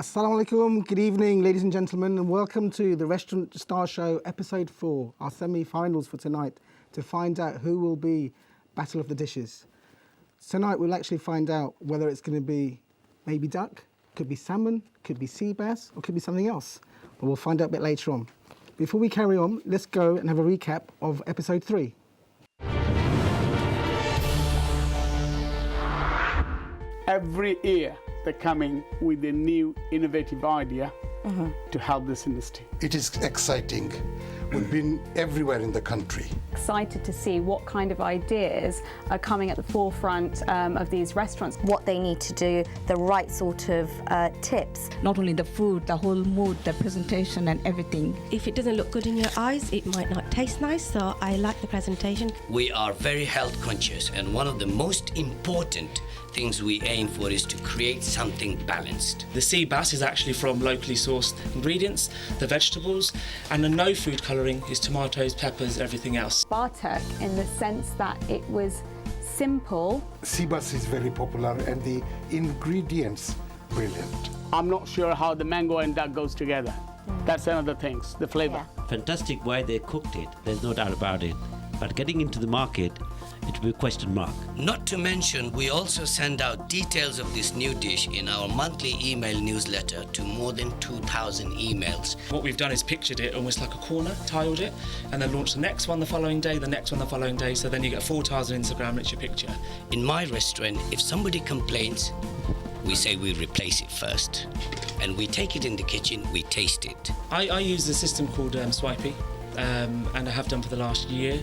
Assalamu alaikum, good evening ladies and gentlemen, and welcome to the Restaurant Star Show episode 4, our semi-finals for tonight, to find out who will be Battle of the Dishes. Tonight we'll actually find out whether it's going to be maybe duck, could be salmon, could be sea bass, or could be something else. But we'll find out a bit later on. Before we carry on, let's go and have a recap of episode 3. Every year they're coming with a new innovative idea to help this industry. It is exciting. We've been everywhere in the country. Excited to see what kind of ideas are coming at the forefront of these restaurants. What they need to do, the right sort of tips. Not only the food, the whole mood, the presentation and everything. If it doesn't look good in your eyes, it might not taste nice, so I like the presentation. We are very health conscious, and one of the most important things we aim for is to create something balanced. The sea bass is actually from locally sourced ingredients, the vegetables, and the no food colouring is tomatoes, peppers, everything else. Bartek, in the sense that it was simple. Sea bass is very popular and the ingredients brilliant. I'm not sure how the mango and duck goes together. That's another thing, the flavor. Fantastic way they cooked it, there's no doubt about it. But getting into the market, it will be a question mark. Not to mention, we also send out details of this new dish in our monthly email newsletter to more than 2,000 emails. What we've done is pictured it almost like a corner, tiled it, and then launched the next one the following day, the next one the following day, so then you get 4 tiles on Instagram and it's your picture. In my restaurant, if somebody complains, we say we replace it first. And we take it in the kitchen, we taste it. I use a system called Swipey, and I have done for the last year,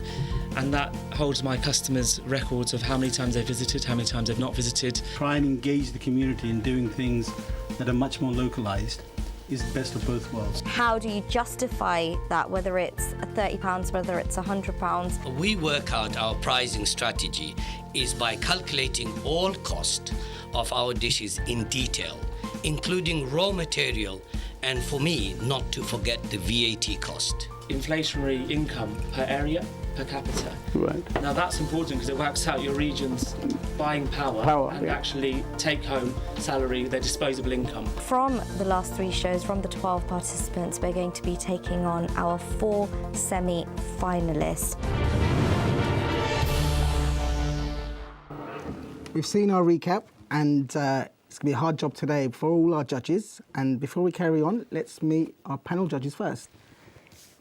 and that holds my customers' records of how many times they've visited, how many times they've not visited. Try and engage the community in doing things that are much more localised is the best of both worlds. How do you justify that, whether it's £30, whether it's £100? We work out our pricing strategy is by calculating all cost of our dishes in detail, including raw material, and for me, not to forget the VAT cost. Inflationary income per area, per capita. Right. Now that's important because it works out your region's buying power and actually take home salary, their disposable income. From the last 3 shows, from the 12 participants, we're going to be taking on our 4 semi-finalists. We've seen our recap, and it's going to be a hard job today for all our judges. And before we carry on, let's meet our panel judges first.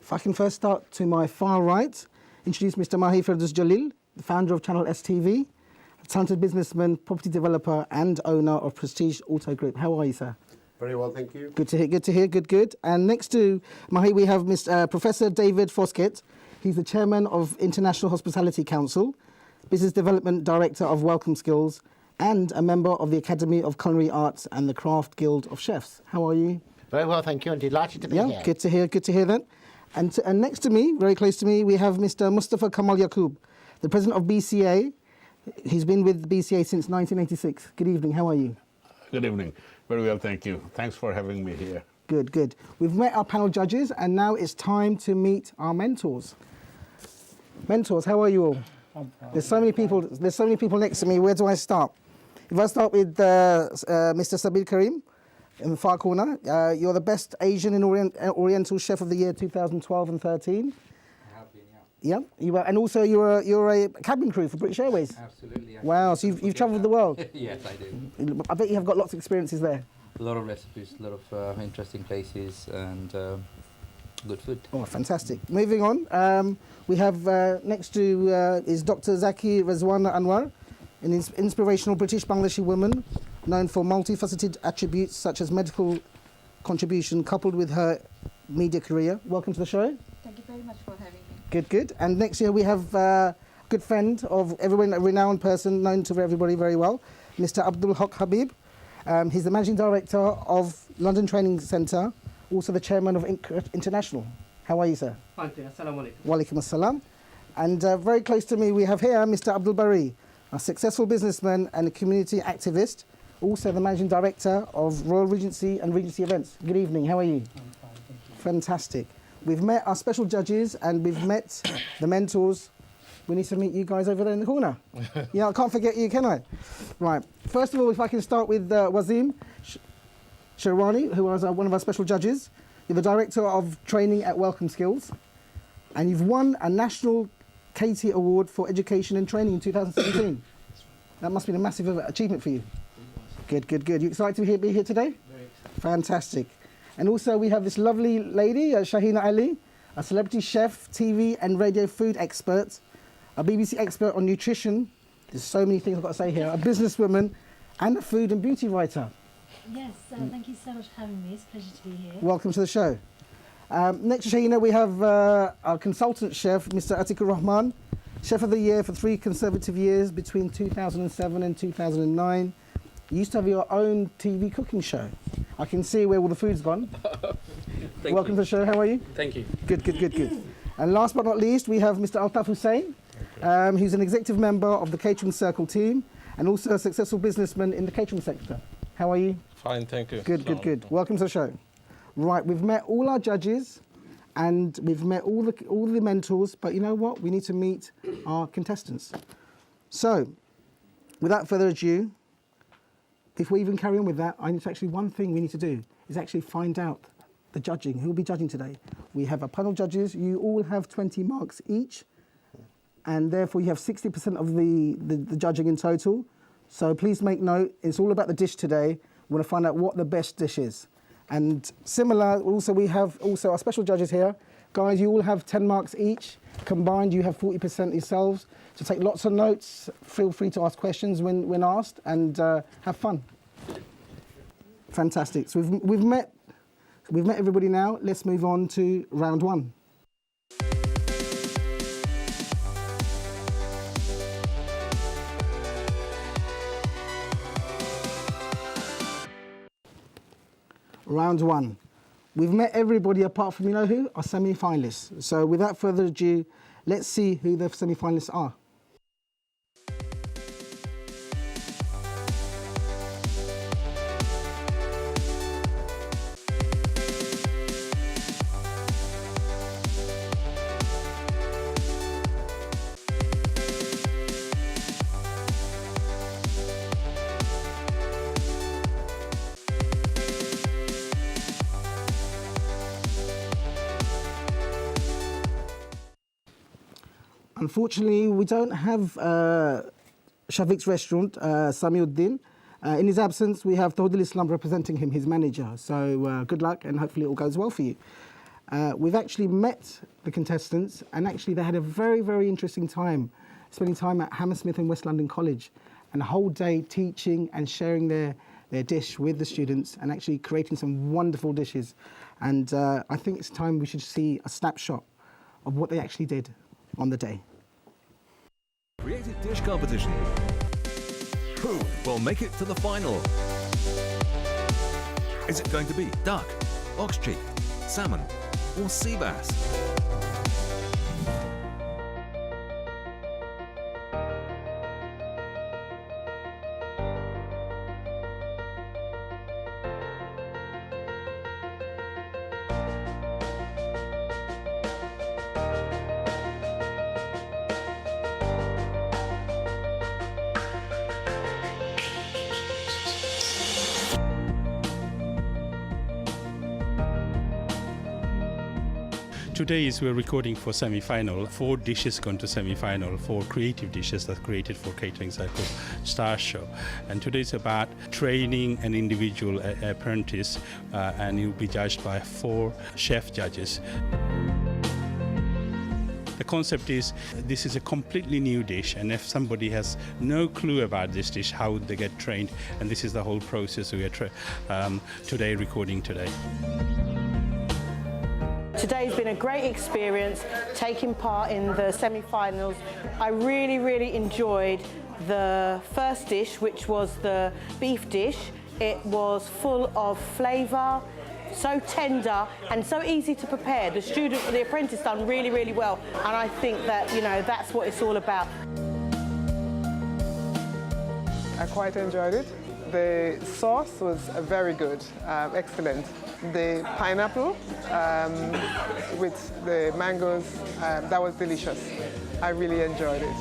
If I can first start to my far right, introduce Mr. Mahi Firdaus Jalil, the founder of Channel STV, a talented businessman, property developer and owner of Prestige Auto Group. How are you, sir? Very well, thank you. Good to hear, good. And next to Mahi, we have Professor David Foskett. He's the chairman of International Hospitality Council, business development director of Welcome Skills, and a member of the Academy of Culinary Arts and the Craft Guild of Chefs. How are you? Very well, thank you, and delighted to be here. Good to hear that. And next to me, very close to me, we have Mr. Mustafa Kamal Yaqub, the president of BCA. He's been with BCA since 1986. Good evening, how are you? Good evening. Very well, thank you. Thanks for having me here. Good. We've met our panel judges, and now it's time to meet our mentors. Mentors, how are you all? There's so many people next to me. Where do I start? If I start with Mr. Sabir Karim, in the far corner, you're the best Asian and Oriental Chef of the year 2012 and 13. I have been, yeah. You were, and also you're a cabin crew for British Airways. Absolutely. Wow, so you've travelled the world. Yes, I do. I bet you have got lots of experiences there. A lot of recipes, a lot of interesting places, and good food. Oh, fantastic. Moving on, we have next to is Dr. Zaki Razwana Anwar, an inspirational British Bangladeshi woman known for multifaceted attributes such as medical contribution coupled with her media career. Welcome to the show. Thank you very much for having me. Good. And next year we have a good friend of everyone, a renowned person known to everybody very well, Mr. Abdul Haq Habib. He's the managing director of London Training Centre, also the chairman of International. How are you, sir? Fine, assalamu alaikum. Wa alaikum assalam. And very close to me we have here Mr. Abdul Bari, a successful businessman and a community activist, also the managing director of Royal Regency and Regency Events. Good evening, how are you? I'm fine, thank you. Fantastic. We've met our special judges and we've met the mentors. We need to meet you guys over there in the corner. Yeah, I can't forget you, can I? Right. First of all, if I can start with Wazim. Sherwani, who was one of our special judges. You're the Director of Training at Welcome Skills, and you've won a National Katie Award for Education and Training in 2017. That must be a massive achievement for you. Good, good, good. You excited to be here today? Very excited. Fantastic. And also we have this lovely lady, Shahina Ali, a celebrity chef, TV and radio food expert, a BBC expert on nutrition. There's so many things I've got to say here. A businesswoman and a food and beauty writer. Yes, thank you so much for having me. It's a pleasure to be here. Welcome to the show. Next to Shahina, we have our consultant chef, Mr. Atikur Rahman, Chef of the Year for 3 consecutive years between 2007 and 2009. You used to have your own TV cooking show. I can see where all the food's gone. Welcome to the show. How are you? Thank you. Good, good, good, good. And last but not least, we have Mr. Altaf Hussain. He's an executive member of the Catering Circle team and also a successful businessman in the catering sector. How are you? Fine, thank you. Good, good, good. Welcome to the show. Right, we've met all our judges and we've met all the mentors, but you know what? We need to meet our contestants. So, without further ado, before we even carry on with that, one thing we need to do is actually find out the judging. Who will be judging today? We have a panel of judges. You all have 20 marks each, and therefore you have 60% of the judging in total. So please make note, it's all about the dish today. We want to find out what the best dish is. And similar, also we have our special judges here. Guys, you all have 10 marks each. Combined, you have 40% yourselves. So take lots of notes. Feel free to ask questions when asked, and have fun. Fantastic. So we've met everybody now. Let's move on to round 1. Round 1. We've met everybody apart from, you know who? Our semi-finalists. So without further ado, let's see who the semi-finalists are. Unfortunately, we don't have Shafiq's restaurant, Samiuddin. In his absence, we have Tawhidul Islam representing him, his manager. So good luck, and hopefully it all goes well for you. We've actually met the contestants, and actually they had a very, very interesting time, spending time at Hammersmith and West London College, and a whole day teaching and sharing their dish with the students, and actually creating some wonderful dishes. And I think it's time we should see a snapshot of what they actually did on the day. Creative Dish Competition. Who will make it to the final? Is it going to be duck, ox cheek, salmon, or sea bass? Today we're recording for semi-final. 4 dishes gone to semi-final, 4 creative dishes that created for Catering Circle Star Show. And today is about training an individual apprentice, and you'll be judged by 4 chef judges. The concept is this is a completely new dish, and if somebody has no clue about this dish, how would they get trained? And this is the whole process we are recording today. Today's been a great experience taking part in the semi-finals. I really, really enjoyed the first dish, which was the beef dish. It was full of flavour, so tender and so easy to prepare. The apprentice done really, really well, and I think that, you know, that's what it's all about. I quite enjoyed it. The sauce was very good, excellent. The pineapple with the mangoes, that was delicious. I really enjoyed it.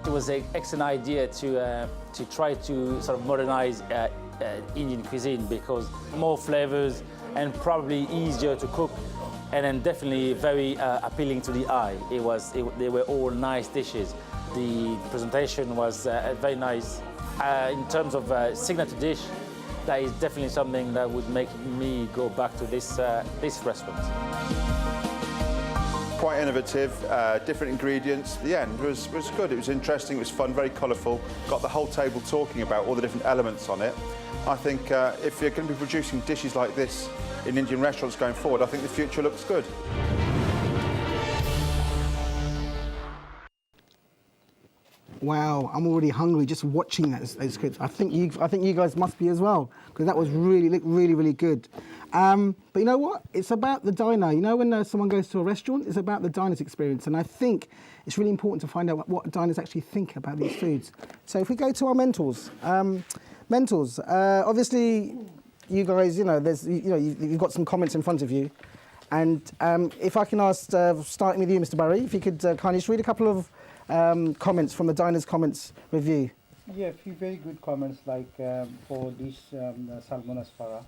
It was an excellent idea to try to sort of modernize Indian cuisine because more flavors and probably easier to cook, and then definitely very appealing to the eye. They were all nice dishes. The presentation was very nice. In terms of signature dish, that is definitely something that would make me go back to this restaurant. Quite innovative, different ingredients. The end was good. It was interesting. It was fun, very colourful. Got the whole table talking about all the different elements on it. I think if you're going to be producing dishes like this in Indian restaurants going forward, I think the future looks good. Wow, I'm already hungry just watching those clips. I think you guys must be as well, because that was really good. But you know what? It's about the diner. You know, when someone goes to a restaurant, it's about the diner's experience, and I think it's really important to find out what diners actually think about these foods. So if we go to our mentors, obviously, you guys, you've got some comments in front of you, and if I can ask, starting with you, Mr. Barry, if you could kindly just read a couple of comments from the Diners Comments review. Yeah, a few very good comments, like for dish salmon aspara.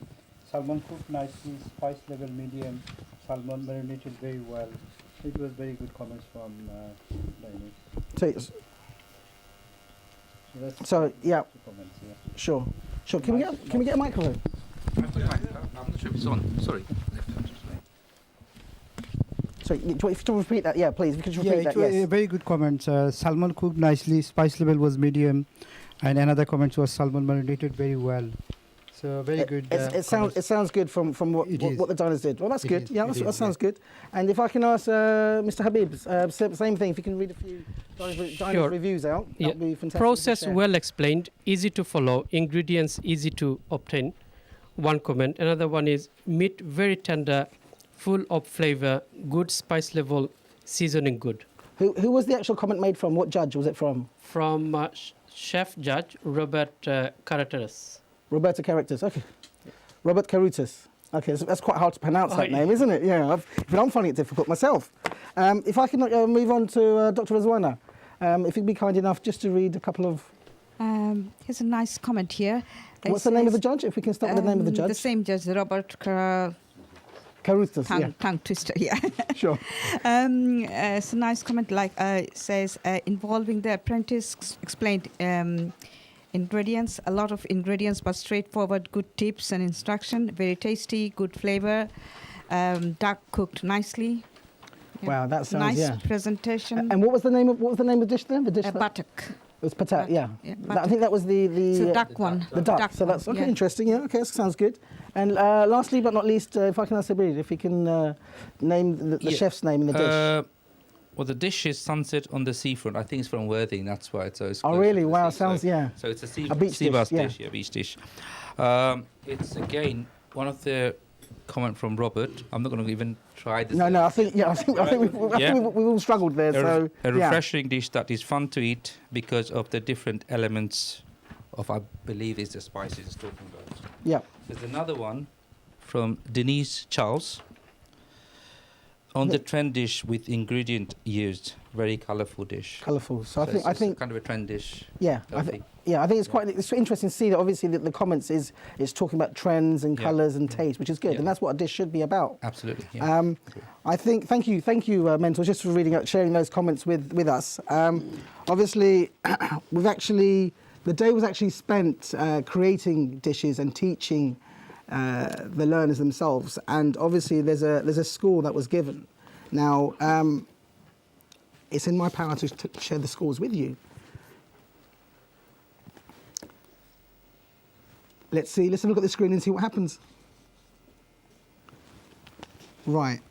Salmon cooked nicely, spice level medium, salmon marinated very well. It was very good comments from diners. So yeah. Comments, yeah. Sure. Can we get a microphone? I'm not sure if it's on. Sorry. Sorry, if you can repeat that, yeah, please. If you could repeat that, yes. Very good comment. Salmon cooked nicely, spice level was medium, and another comment was salmon marinated very well. So very good. It sounds good from what the diners did. Well, that's good. That sounds good. And if I can ask Mr. Habib, same thing. If you can read a few diners reviews out, that'd be fantastic. Process well explained, easy to follow, ingredients easy to obtain. One comment. Another one is meat very tender, full of flavor, good spice level, seasoning good. Who was the actual comment made from? What judge was it from? From chef judge Robert Carreteras. Roberto Carreteras, okay. Robert Carreteras. Okay, so that's quite hard to pronounce that name, isn't it? Yeah, I'm finding it difficult myself. If I can move on to Dr. Rizwana, if you'd be kind enough just to read a couple of... Here's a nice comment here. What's the name of the judge, if we can start with the name of the judge? The same judge, Robert Carreteras, yeah. Tongue twister, yeah. Sure. It's a nice comment, like says, involving the apprentice, explained ingredients, a lot of ingredients, but straightforward, good tips and instruction, very tasty, good flavor, dark cooked nicely. Yeah. Wow, that sounds nice presentation. And what was the name of the dish then? The dish Batak. It was patat, yeah. Batak. I think that was the It's a duck one. The duck. So that's okay, interesting. Yeah, okay, that sounds good. And lastly, but not least, if I can ask Sabir, if you can name the chef's name in the dish. Well, the dish is Sunset on the Seafront. I think it's from Worthing, that's why. So it's really? Wow, sounds, yeah. So it's a beach dish, dish, yeah, beach dish. It's, again, one of the comment from Robert. I'm not going to even try this. No, I think we've all struggled there. A refreshing dish that is fun to eat because of the different elements of, I believe, is the spices it's talking about. Yeah. There's another one from Denise Charles. On the trend dish with ingredient used, very colourful dish. Colourful. So I think kind of a trend dish. Yeah, I think it's interesting to see that obviously the comments is talking about trends and colours and taste, which is good, and that's what a dish should be about. Absolutely. Yeah. I think thank you, mentors, just for sharing those comments with us. Obviously, the day was actually spent creating dishes and teaching the learners themselves, and obviously there's a score that was given. Now, it's in my power to share the scores with you. Let's have a look at the screen and see what happens. Right.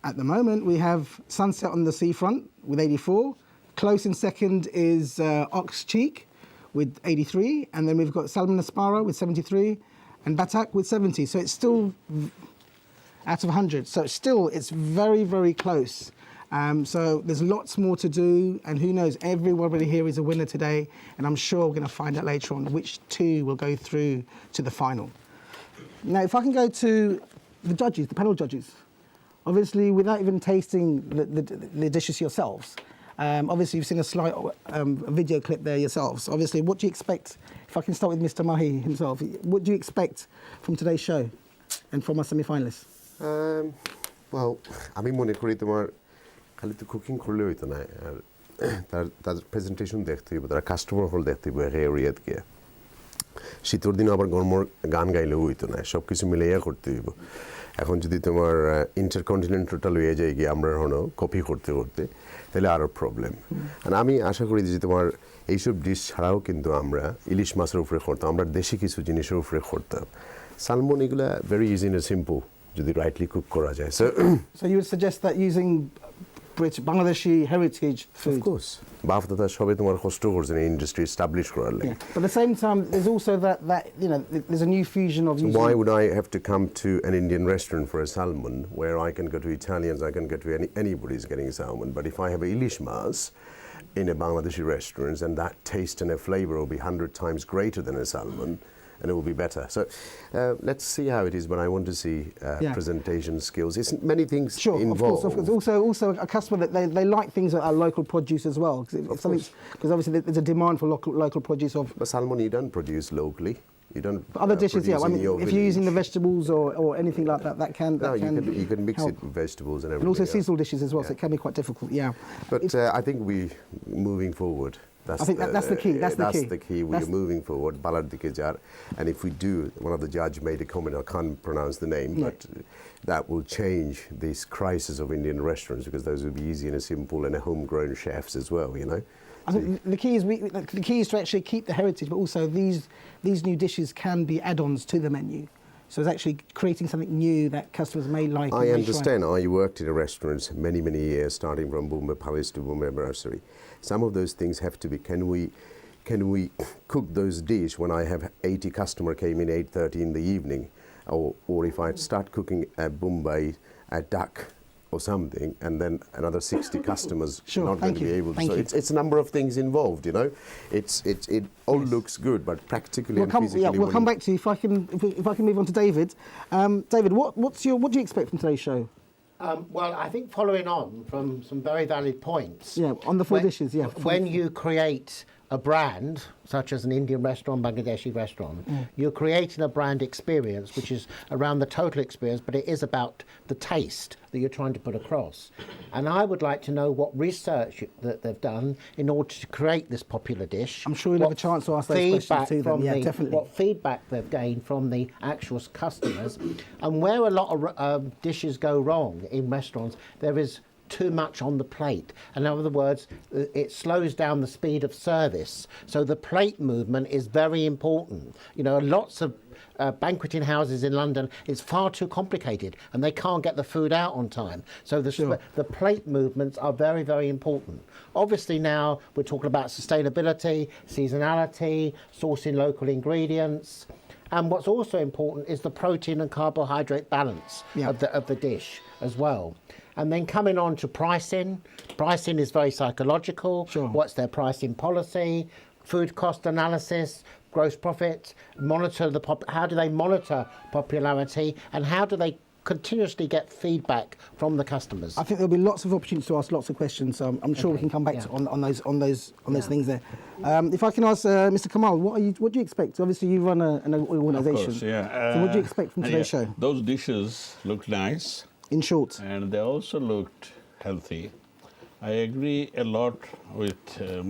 At the moment, we have Sunset on the Seafront with 84. Close in second is Ox Cheek with 83, and then we've got Salmon Aspara with 73. And Batak with 70, so it's still out of 100. So it's very, very close. So there's lots more to do, and who knows, everybody here is a winner today, and I'm sure we're going to find out later on which two will go through to the final. Now, if I can go to the judges, the panel judges, obviously without even tasting the dishes yourselves, Obviously, you've seen a slight video clip there yourselves. Obviously, what do you expect? If I can start with Mr. Mahi himself, what do you expect from today's show and from our semi-finalists? Well, আমি মনে করি তোমার খালি তো cooking করলে হইতো না আর তার প্রেজেন্টেশন দেখতে হইব তারা কাস্টমার হল দেখতে হইব এরিয়াত গিয়ে শীতর দিন আবার গরমর গান গাইলেও হইতো না সব কিছু মিলাইয়া করতে হইব এখন যদি তোমার ইন্টারকন্টিনেন্টালটা লইয়া যায় গিয়ে আমরা হনো কপি করতে করতে তাহলে আরও প্রবলেম আর আমি আশা করি যে তোমার এইসব ডিশ ছাড়াও কিন্তু আমরা ইলিশ মাছের উপরে করতাম আমরা দেশি কিছু জিনিসের উপরে করতাম সালমন এগুলা ভেরি ইজি এন্ড সিম্পল যদি রাইটলি কুক করা যায় So you would suggest that using British Bangladeshi heritage food? Of course. বাফদাতা সবে তোমার কষ্ট করছে ইন্ডাস্ট্রি এস্টাবলিশ করার লাগে But at the same time there's also that you know there's a new fusion of using... Why would I have to come to an Indian restaurant for a salmon where I can go to Italians, I can go to anybody's getting salmon, but if I have a ilish mas in a Bangladeshi restaurant and that taste and a flavor will be 100 times greater than a salmon and it will be better. So let's see how it is, but I want to see presentation skills. It's many things involved. Of course. Also a customer that they like things that are local produce as well. Because obviously there's a demand for local produce of... But salmon you don't produce locally. You don't other dishes, I mean, if you're using the vegetables or anything like that, you can mix help. it with vegetables and everything. And also seasonal dishes as well, so it can be quite difficult, But I think we're moving forward. I think that's the key. That's the key. We're moving forward. And if we do, one of the judge made a comment. I can't pronounce the name, but that will change this crisis of Indian restaurants because those will be easy and simple and homegrown chefs as well. You know. I think the key is to actually keep the heritage, but also these new dishes can be add-ons to the menu. So it's actually creating something new that customers may like. I understand. I worked in a restaurant many years, starting from Bombay Palace to Bombay Brasserie. Some of those things have to be, can we cook those dishes when I have 80 customer came in 8:30 in the evening, or if I start cooking at Bombay at duck or something, and then another 60 customers not going to be able to. So it's a number of things involved, you know. It all looks good, but practically and physically. We'll come back to you if I can move on to David. David, what do you expect from today's show? Well, I think following on from some very valid points. On the four dishes, When you create a brand, such as an Indian restaurant, Bangladeshi restaurant, you're creating a brand experience which is around the total experience, but it is about the taste that you're trying to put across. And I would like to know what research that they've done in order to create this popular dish. I'm sure you'll have a chance to ask those questions to them. Definitely. What feedback they've gained from the actual customers, and where a lot of dishes go wrong in restaurants, there is too much on the plate. In other words, it slows down the speed of service. So the plate movement is very important. You know, lots of banqueting houses in London, it's far too complicated and they can't get the food out on time. So the plate movements are very, very important. Obviously now we're talking about sustainability, seasonality, sourcing local ingredients. And what's also important is the protein and carbohydrate balance of the dish as well. And then coming on to pricing. Pricing is very psychological. What's their pricing policy? Food cost analysis, gross profit, how do they monitor popularity, and how do they continuously get feedback from the customers? I think there'll be lots of opportunities to ask lots of questions. So I'm sure we can come back on those things there. If I can ask Mr. Kamal, what do you expect? Obviously, you run an organisation. Of course, So what do you expect from today's show? Those dishes looked nice. In short. And they also looked healthy. I agree a lot with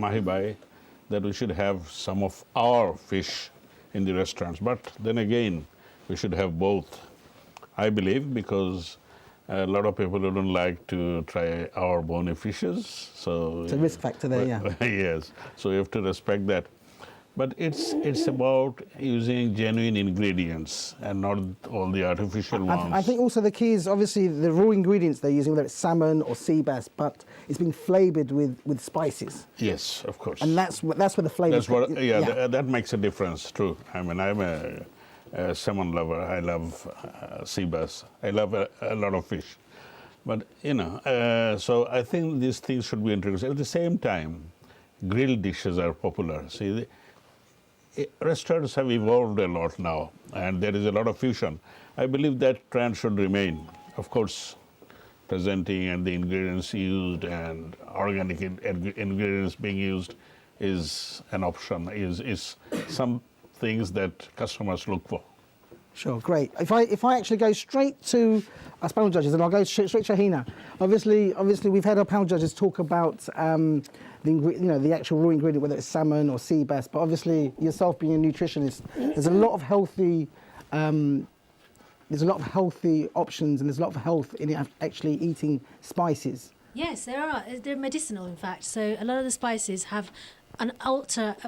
Mahibhai that we should have some of our fish in the restaurants. But then again, we should have both, I believe, because a lot of people don't like to try our bony fishes. So it's a risk factor there, Yes. So you have to respect that. But it's about using genuine ingredients and not all the artificial ones. I think also the key is obviously the raw ingredients they're using, whether it's salmon or sea bass, but it's been flavoured with spices. Yes, of course. And that's where the flavour. That makes a difference. True. I mean, I'm a salmon lover. I love sea bass. I love a lot of fish. But so I think these things should be introduced. At the same time, grilled dishes are popular. See. Restaurants have evolved a lot now, and there is a lot of fusion. I believe that trend should remain. Of course, presenting and the ingredients used and organic ingredients being used is an option, is some things that customers look for. Sure, great. If I actually go straight to our panel judges, and I'll go straight to Hina. Obviously, we've had our panel judges talk about the actual raw ingredient, whether it's salmon or sea bass. But obviously, yourself being a nutritionist, there's a lot of healthy options, and there's a lot of health in actually eating spices. Yes, there are. They're medicinal, in fact. So a lot of the spices have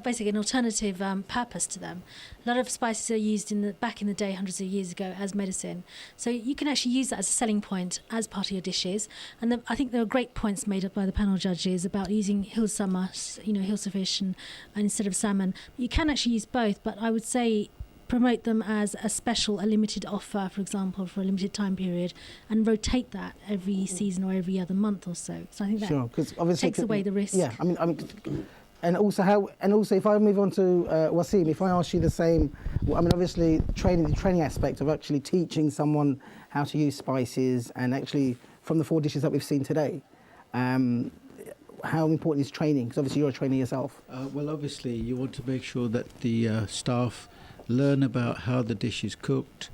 basically an alternative purpose to them. A lot of spices are used back in the day, hundreds of years ago, as medicine. So you can actually use that as a selling point as part of your dishes. And I think there are great points made up by the panel judges about using Hilsa fish and instead of salmon. You can actually use both, but I would say promote them as a limited offer, for example, for a limited time period, and rotate that every season or every other month or so. So I think that takes away the risk. Yeah, I mean, and also if I move on to Wasim, if I ask you the same, I mean, obviously the training aspect of actually teaching someone how to use spices, and actually from the 4 dishes that we've seen today, how important is training? Because obviously you're a trainer yourself. Well, obviously you want to make sure that the staff learn about how the dish is cooked,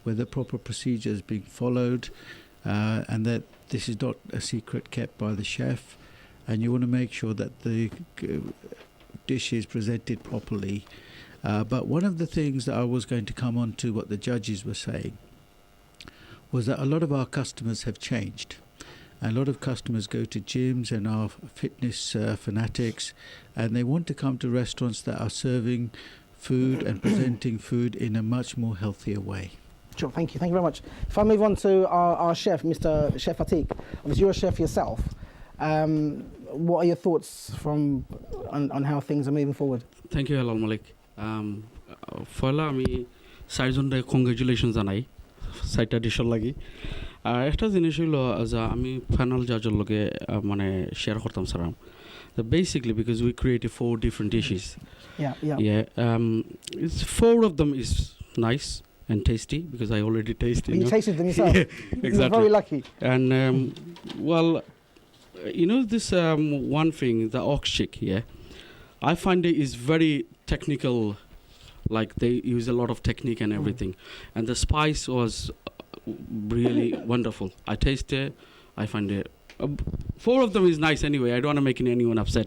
whether proper procedure is being followed, and that this is not a secret kept by the chef. And you want to make sure that the dish is presented properly. But one of the things that I was going to come on to what the judges were saying was that a lot of our customers have changed. A lot of customers go to gyms and are fitness fanatics, and they want to come to restaurants that are serving food and presenting food in a much more healthier way. Sure, thank you very much. If I move on to our chef, Mr. Chef Atiq, obviously you're a chef yourself. What are your thoughts on how things are moving forward? Thank you, Helal Malik. Firla আমি চাৰিজনকে congratulation জানাই চাৰিটা ডিছৰ লাগি এটা জিনিস হইল যে আমি final জাজৰ লগে মানে শেয়ার করতাম sir basically because we created 4 different dishes. It's 4 of them is nice and tasty because I already tasted. You tasted them yourself. Exactly. You're very lucky. And this one thing, the ox chick, I find it is very technical, like they use a lot of technique and everything. And the spice was really wonderful. I tasted it, I find it. 4 of them is nice anyway. I don't want to make anyone upset,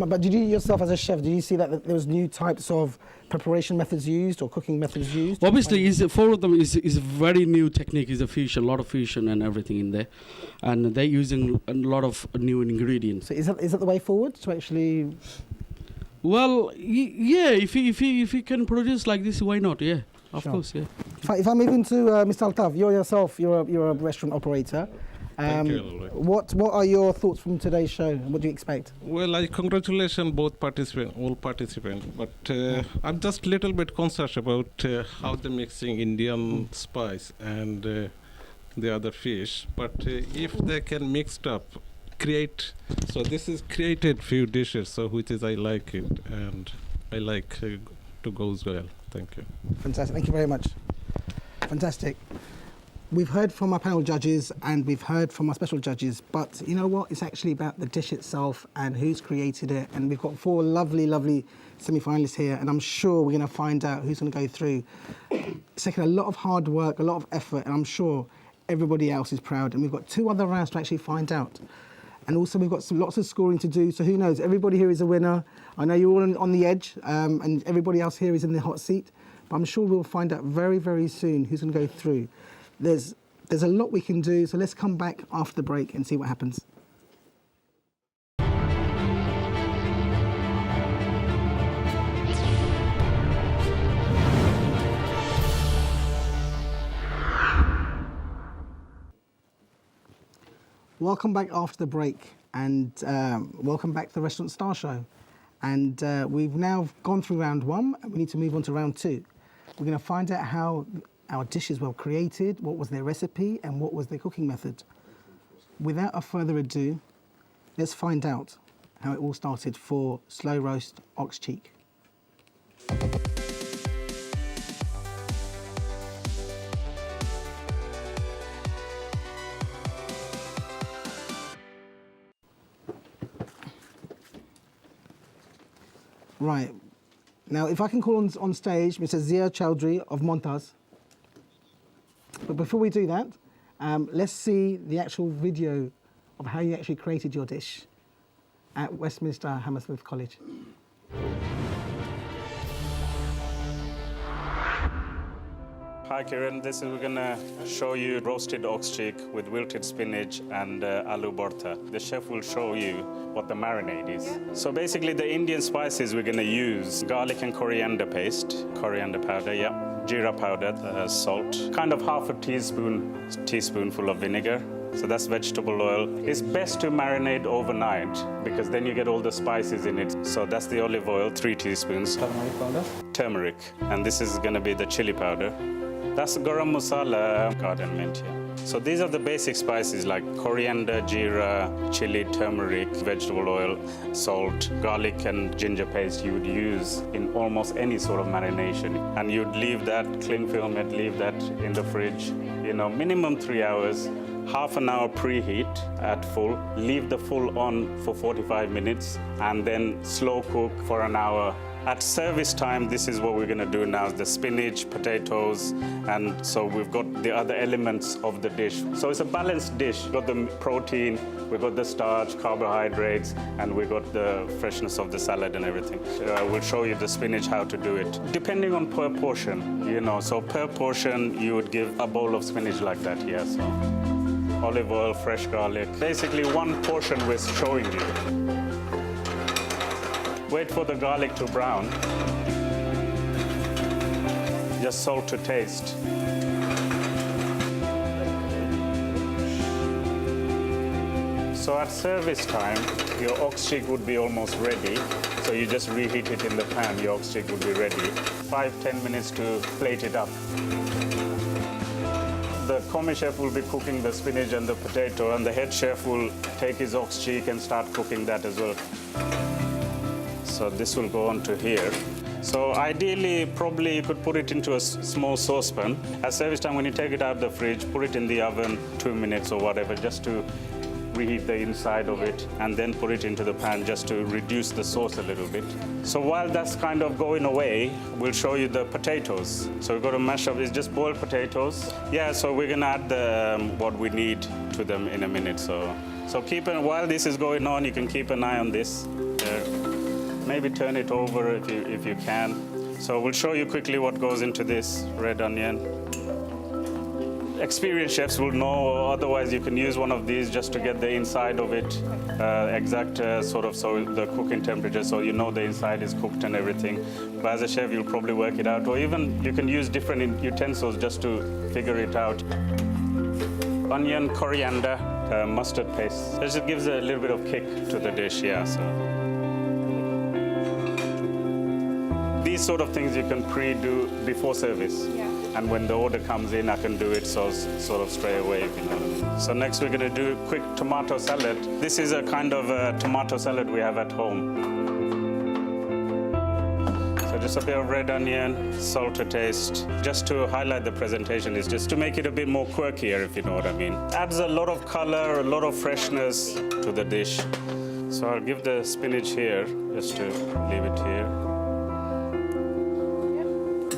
But did you yourself as a chef, did you see that there was new types of preparation methods used or cooking methods used? Obviously, 4 of them is a very new technique. Is a fusion, a lot of fusion and everything in there, and they're using a lot of new ingredients. So is that the way forward to actually? Well, if he can produce like this, why not? Yeah, of course, yeah. If I move into Mr. Altaf, you're a restaurant operator. What are your thoughts from today's show? What do you expect? Well, I congratulate all participants, but I'm just a little bit concerned about how they're mixing Indian spice and the other fish. But if they can mix it up, so this is created few dishes, so which is I like it, and I like to go as well. Thank you. Fantastic. Thank you very much. Fantastic. We've heard from our panel judges and we've heard from our special judges, but you know what? It's actually about the dish itself and who's created it. And we've got 4 lovely, lovely semi-finalists here, and I'm sure we're going to find out who's going to go through. It's taken a lot of hard work, a lot of effort, and I'm sure everybody else is proud. And we've got 2 other rounds to actually find out. And also we've got lots of scoring to do, so who knows? Everybody here is a winner. I know you're all on the edge, and everybody else here is in the hot seat, but I'm sure we'll find out very, very soon who's going to go through. There's a lot we can do, so let's come back after the break and see what happens. Welcome back after the break, and welcome back to the Restaurant Star Show. And we've now gone through round 1, and we need to move on to round 2. We're going to find out how our dishes were created, what was their recipe, and what was their cooking method. Without a further ado, let's find out how it all started for slow roast ox cheek. Right. Now, if I can call on stage Mr. Zia Chowdhury of Montaz. But before we do that, let's see the actual video of how you actually created your dish at Westminster Hammersmith College. Hi Kiran, we're gonna show you roasted ox cheek with wilted spinach and aloo borta. The chef will show you what the marinade is. So basically the Indian spices we're gonna use, garlic and coriander paste, coriander powder, yeah, jeera powder, salt, kind of half a teaspoonful of vinegar. So that's vegetable oil. It's best to marinate overnight because then you get all the spices in it. So that's the olive oil, 3 teaspoons. Turmeric powder? Turmeric. And this is gonna be the chili powder. That's garam masala, garden mint, yeah. So these are the basic spices like coriander, jeera, chili, turmeric, vegetable oil, salt, garlic and ginger paste you would use in almost any sort of marination. And you'd leave that, cling film it, leave that in the fridge, minimum 3 hours. Half an hour preheat at full, leave the full on for 45 minutes, and then slow cook for an hour. At service time, this is what we're gonna do now, the spinach, potatoes, and so we've got the other elements of the dish. So it's a balanced dish. We've got the protein, we've got the starch, carbohydrates, and we've got the freshness of the salad and everything. We'll show you the spinach, how to do it. Depending on per portion, so per portion, you would give a bowl of spinach like that here, so. Olive oil, fresh garlic. Basically 1 portion we're showing you. Wait for the garlic to brown. Just salt to taste. So at service time, your ox cheek would be almost ready. So you just reheat it in the pan, your ox cheek would be ready. 5-10 minutes to plate it up. The commis chef will be cooking the spinach and the potato, and the head chef will take his ox cheek and start cooking that as well. So this will go on to here. So ideally, probably you could put it into a small saucepan. At service time, when you take it out of the fridge, put it in the oven 2 minutes or whatever, just to reheat the inside of it, and then put it into the pan just to reduce the sauce a little bit. So while that's kind of going away, we'll show you the potatoes. So we're going to mash up, it's just boiled potatoes. Yeah, so we're going to add what we need to them in a minute. So while this is going on, you can keep an eye on this. Maybe turn it over if you can. So we'll show you quickly what goes into this red onion. Experienced chefs will know, otherwise you can use one of these just to get the inside of it exact so the cooking temperature, so you know the inside is cooked and everything. But as a chef, you'll probably work it out, or even you can use different utensils just to figure it out. Onion, coriander, mustard paste. It just gives a little bit of kick to the dish, yeah. So these sort of things you can pre-do before service. Yeah. And when the order comes in, I can do it sort of straight away, if you know what I mean. So next we're going to do quick tomato salad. This is a kind of tomato salad we have at home. So just a bit of red onion, salt to taste. Just to highlight the presentation, is just to make it a bit more quirkier, if you know what I mean. Adds a lot of color, a lot of freshness to the dish. So I'll give the spinach here, just to leave it here.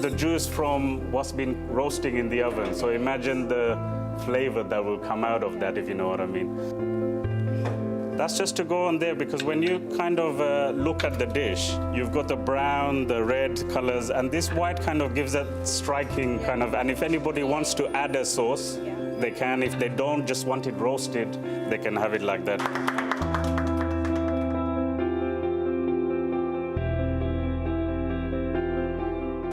The juice from what's been roasting in the oven. So imagine the flavor that will come out of that, if you know what I mean. That's just to go on there, because when you kind of look at the dish, you've got the brown, the red colors, and this white kind of gives that striking kind of, and if anybody wants to add a sauce, they can. If they don't just want it roasted, they can have it like that.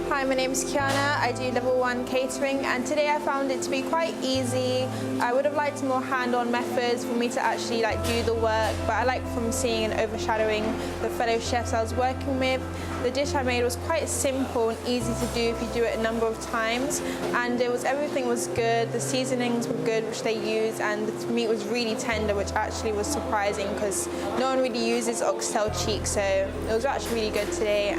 Hi, my name is Kiana. I do level 1 catering, and today I found it to be quite easy. I would have liked more hand-on methods for me to actually do the work, but I like from seeing and overshadowing the fellow chefs I was working with. The dish I made was quite simple and easy to do if you do it a number of times, and everything was good. The seasonings were good, which they used, and the meat was really tender, which actually was surprising because no one really uses oxtail cheek, so it was actually really good today.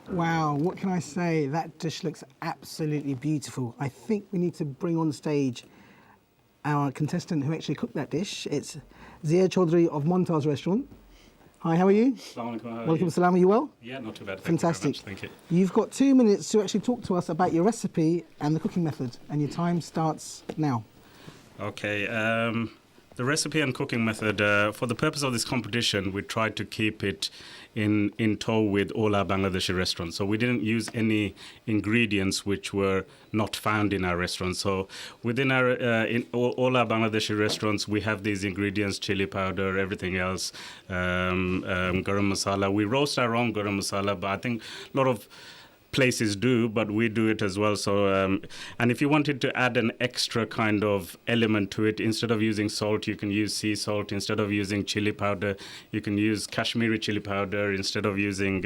Wow, what can I say? That dish looks absolutely beautiful. I think we need to bring on stage our contestant who actually cooked that dish. It's Zia Chaudhry of Montaz Restaurant. Hi, how are you? Welcome, salam. Are you well? Yeah, not too bad. Fantastic. Thank you. You've got 2 minutes to actually talk to us about your recipe and the cooking method, and your time starts now. Okay. The recipe and cooking method, for the purpose of this competition, we tried to keep it in tow with all our Bangladeshi restaurants. So we didn't use any ingredients which were not found in our restaurants. So within our in all our Bangladeshi restaurants, we have these ingredients: chili powder, everything else, garam masala. We roast our own garam masala, but I think a lot of places do, but we do it as well. So, and if you wanted to add an extra kind of element to it, instead of using salt, you can use sea salt. Instead of using chili powder, you can use Kashmiri chili powder. Instead of using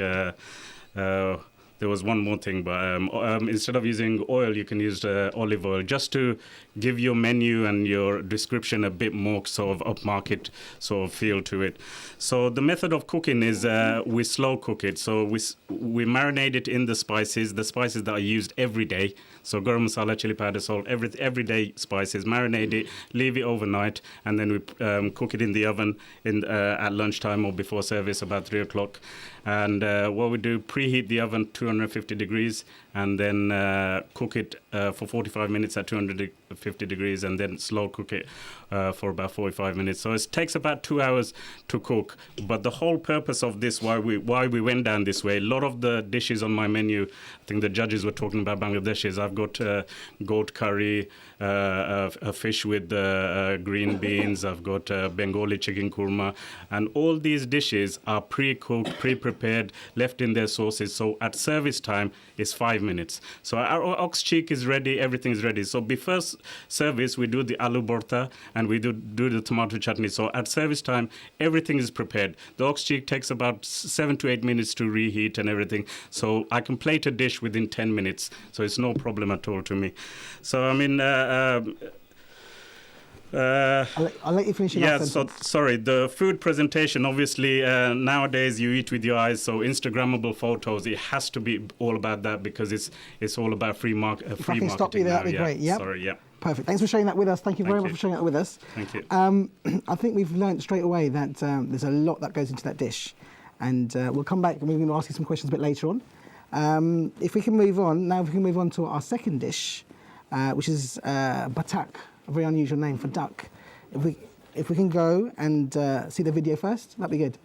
there was one more thing, but instead of using oil, you can use olive oil, just to give your menu and your description a bit more sort of upmarket sort of feel to it. So the method of cooking is we slow cook it. So we marinate it in the spices that are used every day. So garam masala, chili powder, salt, everyday spices. Marinate it, leave it overnight, and then we cook it in the oven at lunchtime or before service, about 3 o'clock. And what we do, preheat the oven 250 degrees, and then cook it for 45 minutes at 250 degrees, and then slow cook it for about 45 minutes. So it takes about 2 hours to cook. But the whole purpose of this, why we went down this way, a lot of the dishes on my menu, I think the judges were talking about Bangladeshis. I've got goat curry, a fish with green beans. I've got Bengali chicken korma, and all these dishes are pre-cooked, pre-prepared, left in their sauces. So at service time is 5 minutes. So our ox cheek is ready, everything is ready. So before service, we do the aloo borta and we do the tomato chutney. So at service time, everything is prepared. The ox cheek takes about 7 to 8 minutes to reheat and everything. So I can plate a dish within 10 minutes. So it's no problem at all to me. So I mean, I'll let you finish your last sentence. Sorry, the food presentation, obviously, nowadays you eat with your eyes, so Instagrammable photos, it has to be all about that, because it's all about free marketing. If I can stop you there, that'd be great. Yep. Sorry, yeah. Perfect. Thanks for sharing that with us. Thank you very much for sharing that with us. Thank you. I think we've learned straight away that there's a lot that goes into that dish. And we'll come back and we're going to ask you some questions a bit later on. If we can move on to our second dish, which is batak, a very unusual name for duck. If we can go and see the video first, that'd be good.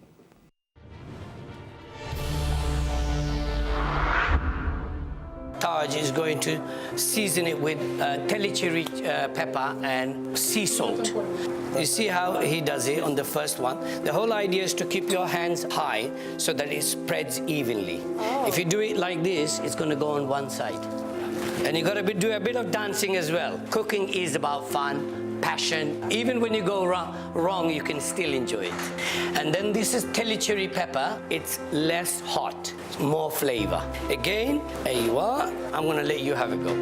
Taj is going to season it with telechiri pepper and sea salt. You see how he does it on the first one? The whole idea is to keep your hands high so that it spreads evenly. If you do it like this, it's going to go on one side. And you got to do a bit of dancing as well. Cooking is about fun, passion. Even when you go wrong, you can still enjoy it. And then this is telechiri pepper. It's less hot, more flavor. Again, there you are. I'm going to let you have a go.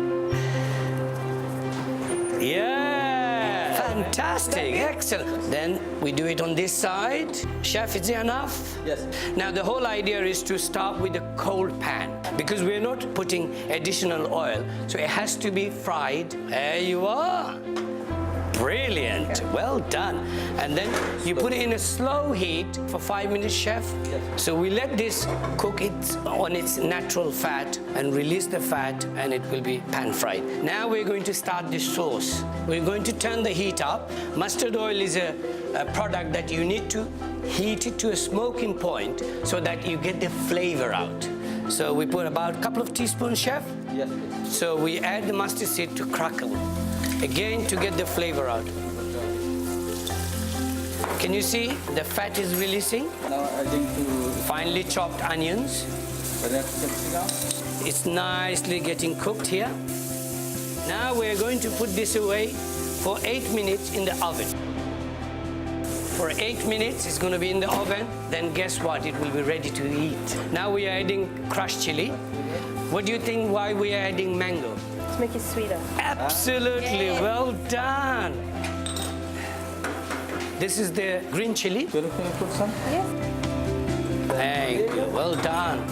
Yeah, fantastic, excellent. Then we do it on this side. Chef, is it enough? Yes. Now the whole idea is to start with a cold pan, because we're not putting additional oil, so it has to be fried. There you are. Brilliant, well done. And then you put it in a slow heat for 5 minutes, chef. Yes. So we let this cook it on its natural fat and release the fat, and it will be pan fried. Now we're going to start the sauce. We're going to turn the heat up. Mustard oil is a product that you need to heat it to a smoking point so that you get the flavor out. So we put about a couple of teaspoons, chef. Yes. So we add the mustard seed to crackle. Again, to get the flavor out. Can you see the fat is releasing? Now adding to finely chopped onions. It's nicely getting cooked here. Now we're going to put this away for 8 minutes in the oven. For 8 minutes, it's going to be in the oven. Then guess what? It will be ready to eat. Now we are adding crushed chili. What do you think why we are adding mango? To make it sweeter. Absolutely, Yeah. well done. This is the green chili. Can you put some? Yes. Thank you. Well done.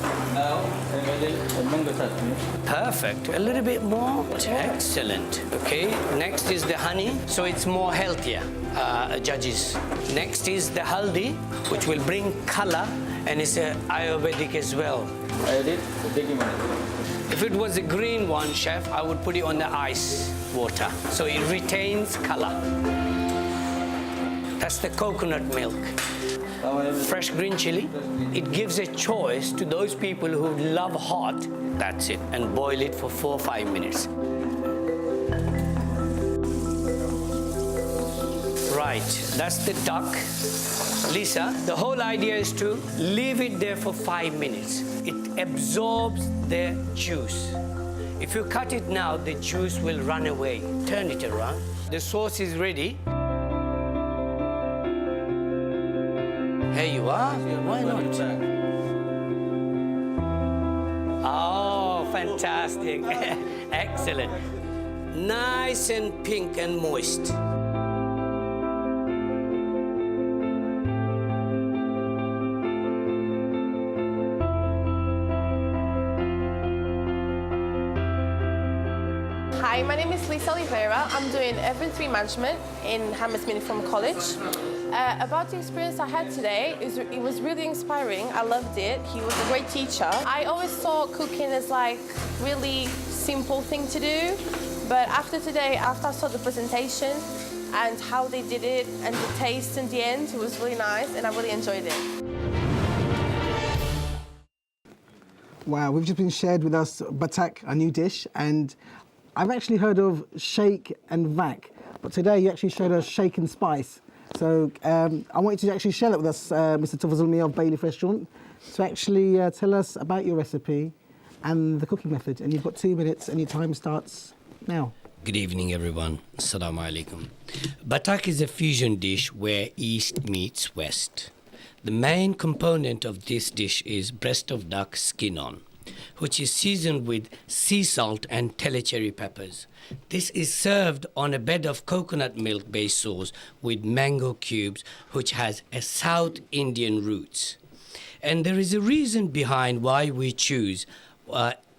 Perfect. A little bit more. Excellent. Okay. Next is the honey, so it's more healthier, judges. Next is the haldi, which will bring color, and it's Ayurvedic as well. If it was a green one, chef, I would put it on the ice water, so it retains color. That's the coconut milk. Fresh green chili. It gives a choice to those people who love hot. That's it. And boil it for 4 or 5 minutes. Right, that's the duck. Lisa, the whole idea is to leave it there for 5 minutes. It absorbs the juice. If you cut it now, the juice will run away. Turn it around. The sauce is ready. Here you are. Why not? Oh, fantastic. Excellent. Nice and pink and moist. Hi, my name is Lisa Oliveira. I'm doing F3 Management in Hammersmith from college. About the experience I had today, it was really inspiring. I loved it. He was a great teacher. I always saw cooking as like really simple thing to do, but after today, after I saw the presentation and how they did it and the taste in the end, it was really nice and I really enjoyed it. Wow, we've just been shared with us batak, a new dish, and I've actually heard of shake and vac, but today you actually showed us shake and spice. So I want you to actually share it with us, Mr. Tafazulmi of Bailiff Restaurant, to actually tell us about your recipe and the cooking method. And you've got 2 minutes and your time starts now. Good evening, everyone. Assalamu alaikum. Batak is a fusion dish where East meets West. The main component of this dish is breast of duck skin on, which is seasoned with sea salt and telecherry peppers. This is served on a bed of coconut milk-based sauce with mango cubes, which has a South Indian roots. And there is a reason behind why we choose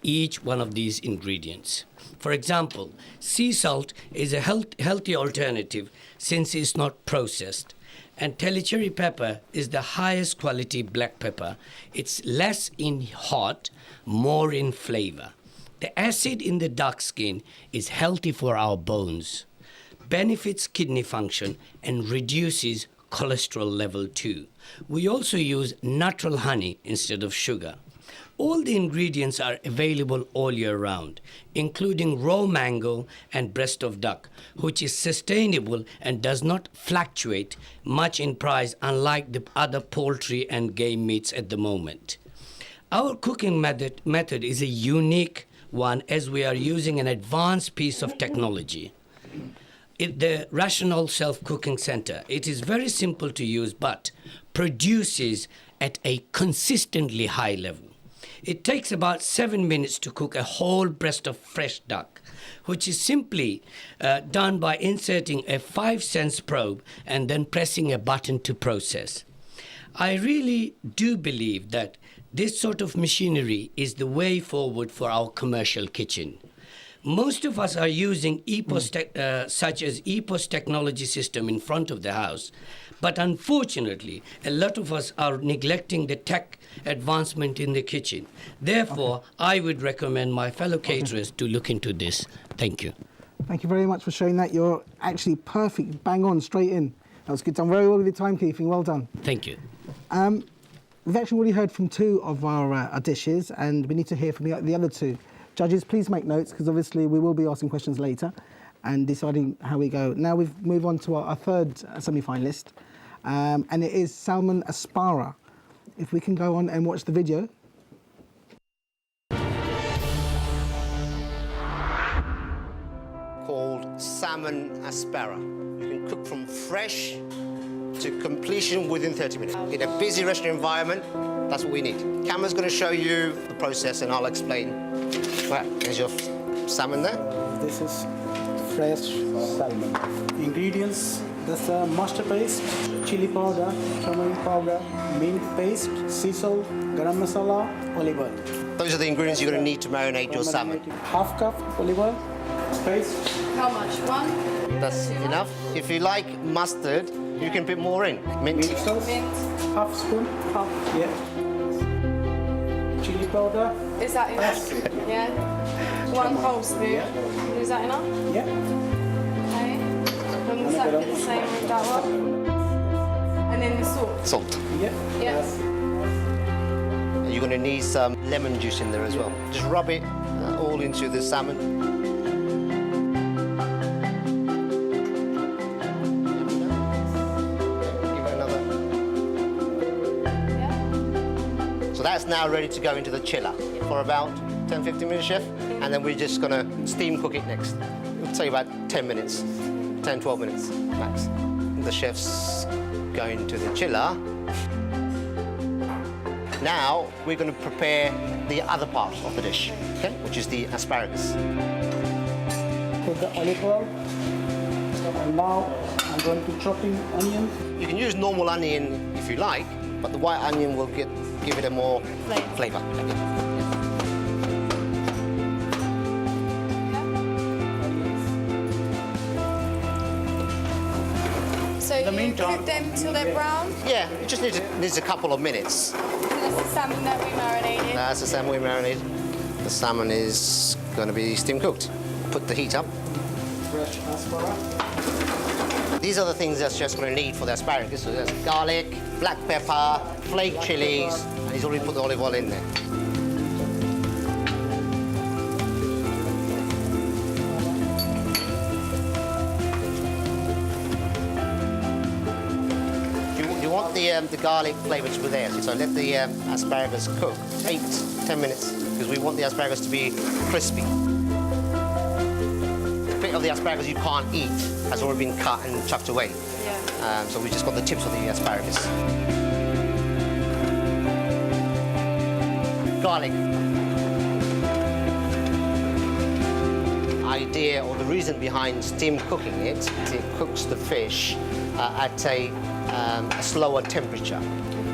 each one of these ingredients. For example, sea salt is a healthy alternative since it's not processed. And telecherry pepper is the highest quality black pepper. It's less in hot, more in flavor. The acid in the duck skin is healthy for our bones, benefits kidney function, and reduces cholesterol level too. We also use natural honey instead of sugar. All the ingredients are available all year round, including raw mango and breast of duck, which is sustainable and does not fluctuate much in price, unlike the other poultry and game meats at the moment. Our cooking method is a unique one, as we are using an advanced piece of technology. The Rational Self-Cooking Center. It is very simple to use, but produces at a consistently high level. It takes about 7 minutes to cook a whole breast of fresh duck, which is simply done by inserting a 5-cent probe and then pressing a button to process. I really do believe that this sort of machinery is the way forward for our commercial kitchen. Most of us are using such as EPOS technology system in front of the house, but unfortunately, a lot of us are neglecting the tech advancement in the kitchen. Therefore, I would recommend my fellow caterers to look into this. Thank you. Thank you very much for showing that. You're actually perfect, bang on, straight in. That was good done. Very well with your timekeeping. Well done. Thank you. We've actually already heard from 2 of our dishes, and we need to hear from the other 2. Judges, please make notes, because obviously we will be asking questions later and deciding how we go. Now we've moved on to our third semi-finalist, and it is salmon aspara. If we can go on and watch the video. Called salmon aspara. You can cook from fresh to completion within 30 minutes. In a busy restaurant environment, that's what we need. Cameron's going to show you the process and I'll explain. Right, there's your salmon there. This is fresh salmon. Ingredients, That's mustard paste, chili powder, turmeric powder, mint paste, sea salt, garam masala, olive oil. Those are the ingredients you're going to need to marinate your salmon. Half cup olive oil, paste. How much? One? That's enough. If you like mustard, you can put more in. Mint. Sauce, Mint. half spoon. Half. Yeah. Chili powder. Is that enough? Yeah. One whole spoon. Yeah. Is that enough? Yeah. Okay. And was that the same with that one? And then the salt. Salt. Yeah. Yes. And you're going to need some lemon juice in there as well. Just rub it all into the salmon. So that's now ready to go into the chiller for about 10-15 minutes, chef. And then we're just going to steam cook it next. It'll take about 10 minutes, 10-12 minutes max. The chef's going to the chiller. Now we're going to prepare the other part of the dish, okay, which is the asparagus. Put the olive oil. And now I'm going to chopping onion. You can use normal onion if you like, but the white onion will give it a more flavour. So you cook them till they're brown? Yeah, it just needs a couple of minutes. So that's the salmon that we marinated? That's the salmon we marinated. The salmon is going to be steam cooked. Put the heat up. Fresh asparagus. These are the things that chef's going to need for the asparagus. So there's garlic, black pepper, flake chilies, and he's already put the olive oil in there. You want the garlic flavour to be there, so let the asparagus cook 8-10 minutes, because we want the asparagus to be crispy. The bit of the asparagus you can't eat has already been cut and chucked away. Yeah. So we just got the tips of the asparagus. Garlic. Idea or the reason behind steam cooking it is it cooks the fish at a slower temperature,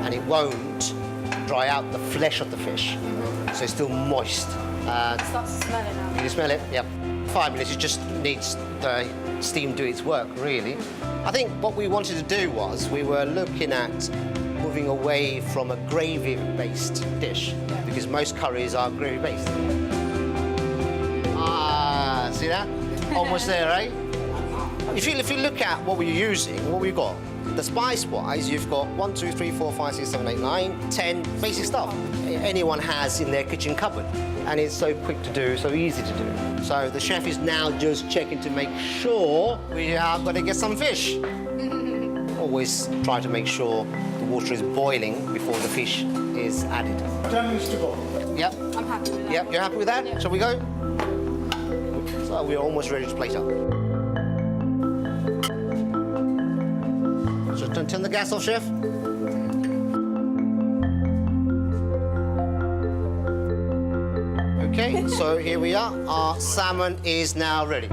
and it won't dry out the flesh of the fish, so it's still moist. It starts to smell it now. You smell it? Yep. 5 minutes, it just needs the steam to do its work, really. I think what we wanted to do was we were looking at moving away from a gravy-based dish, because most curries are gravy-based. Ah, see that? Almost there, right? If you look at what we're using, what we've got, the spice-wise, you've got 1, 2, 3, 4, 5, 6, 7, 8, 9, 10 basic stuff anyone has in their kitchen cupboard. And it's so quick to do, so easy to do. So the chef is now just checking to make sure we are going to get some fish. Always try to make sure the water is boiling before the fish is added. 10 minutes to go. Yep. I'm happy with that. Yep, you're happy with that? Yep. Shall we go? So we're almost ready to plate up. So turn the gas off, chef. Okay, so here we are. Our salmon is now ready.